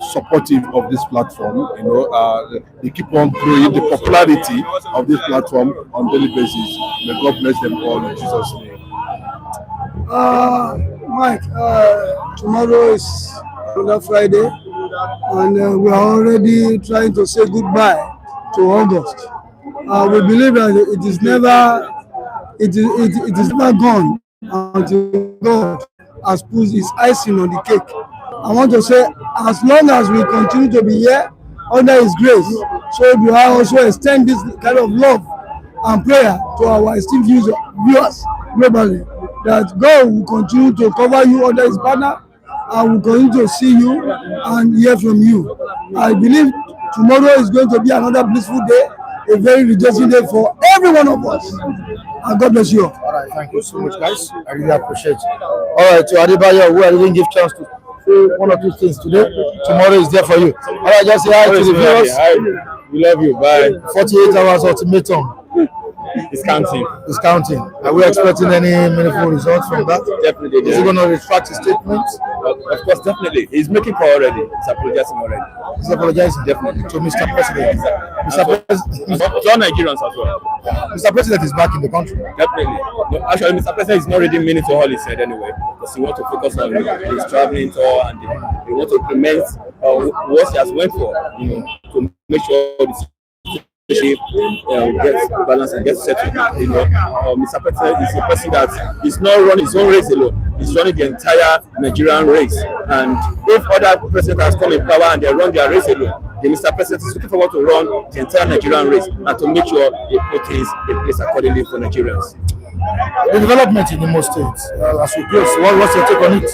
supportive of this platform. You know, they keep on growing the popularity of this platform on daily basis. May God bless them all in Jesus' name. Mike, tomorrow is another Friday, and we are already trying to say goodbye to August. We believe that it is never gone until God has put his icing on the cake. I want to say, as long as we continue to be here under his grace, so we also extend this kind of love and prayer to our esteemed viewers globally, that God will continue to cover you under his banner and will continue to see you and hear from you. I believe tomorrow is going to be another blissful day, a very rejoicing day for every one of us. And God bless you all. All right, thank you so much, guys. I really appreciate it. All right, to Adebayo, who I didn't give chance to say one or two things today, tomorrow is there for you. All right, just say hi to the viewers. Hi. We love you. Bye. 48 hours ultimatum. It's counting. It's counting. Are we expecting any meaningful results from that? Definitely. Is he going to retract his statement? Of course, definitely. He's making call already. He's apologizing already. He's apologizing. Definitely. To Mr. President. Mr. President. To all Nigerians as well. Mr. President is back in the country. Definitely. No, actually, Mr. President is not ready meaning to all he said anyway, because he wants to focus on his traveling tour and he wants to implement what he has went for, to make sure the gets balance and gets settled. Mr. President is a person that is not running his own race alone. He's running the entire Nigerian race. And if other presidents has come in power and they run their race alone, the Mr. President is looking forward to run the entire Nigerian race and to make sure he put things in place accordingly for Nigerians. The development in Imo State, as we close, what's your take on it?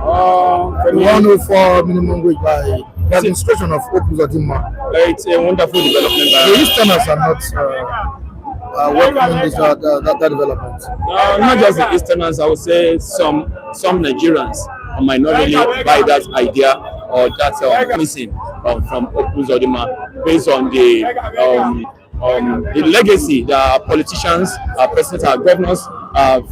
104 minimum wage by the administration of Uzodimma. It's a wonderful development. The Easterners are not welcoming that development. Not just the Easterners, I would say some Nigerians might not really buy that idea or that missing from Uzodimma based on the legacy that our politicians, our presidents, our governors have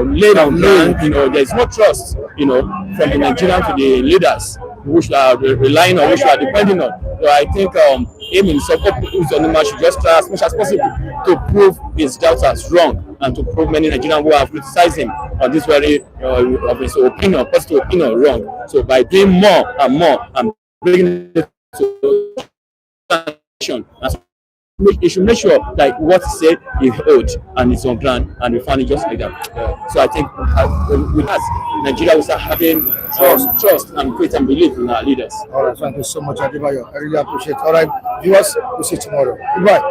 laid on ground. There is no trust, from the Nigerians to the leaders which are relying on, which are depending on. So I think aiming Uzodimma should just try as much as possible to prove his doubters wrong and to prove many Nigerians who have criticized him on this very of his opinion, positive opinion, wrong. So by doing more and bringing it to action, he should make sure that what he said he heard and it's on ground, and we find it just like that. So I think with us, Nigeria will start having trust and faith and belief in our leaders. All right, thank you so much, Adebayo. I really appreciate it. All right, viewers, we'll see you tomorrow. Goodbye.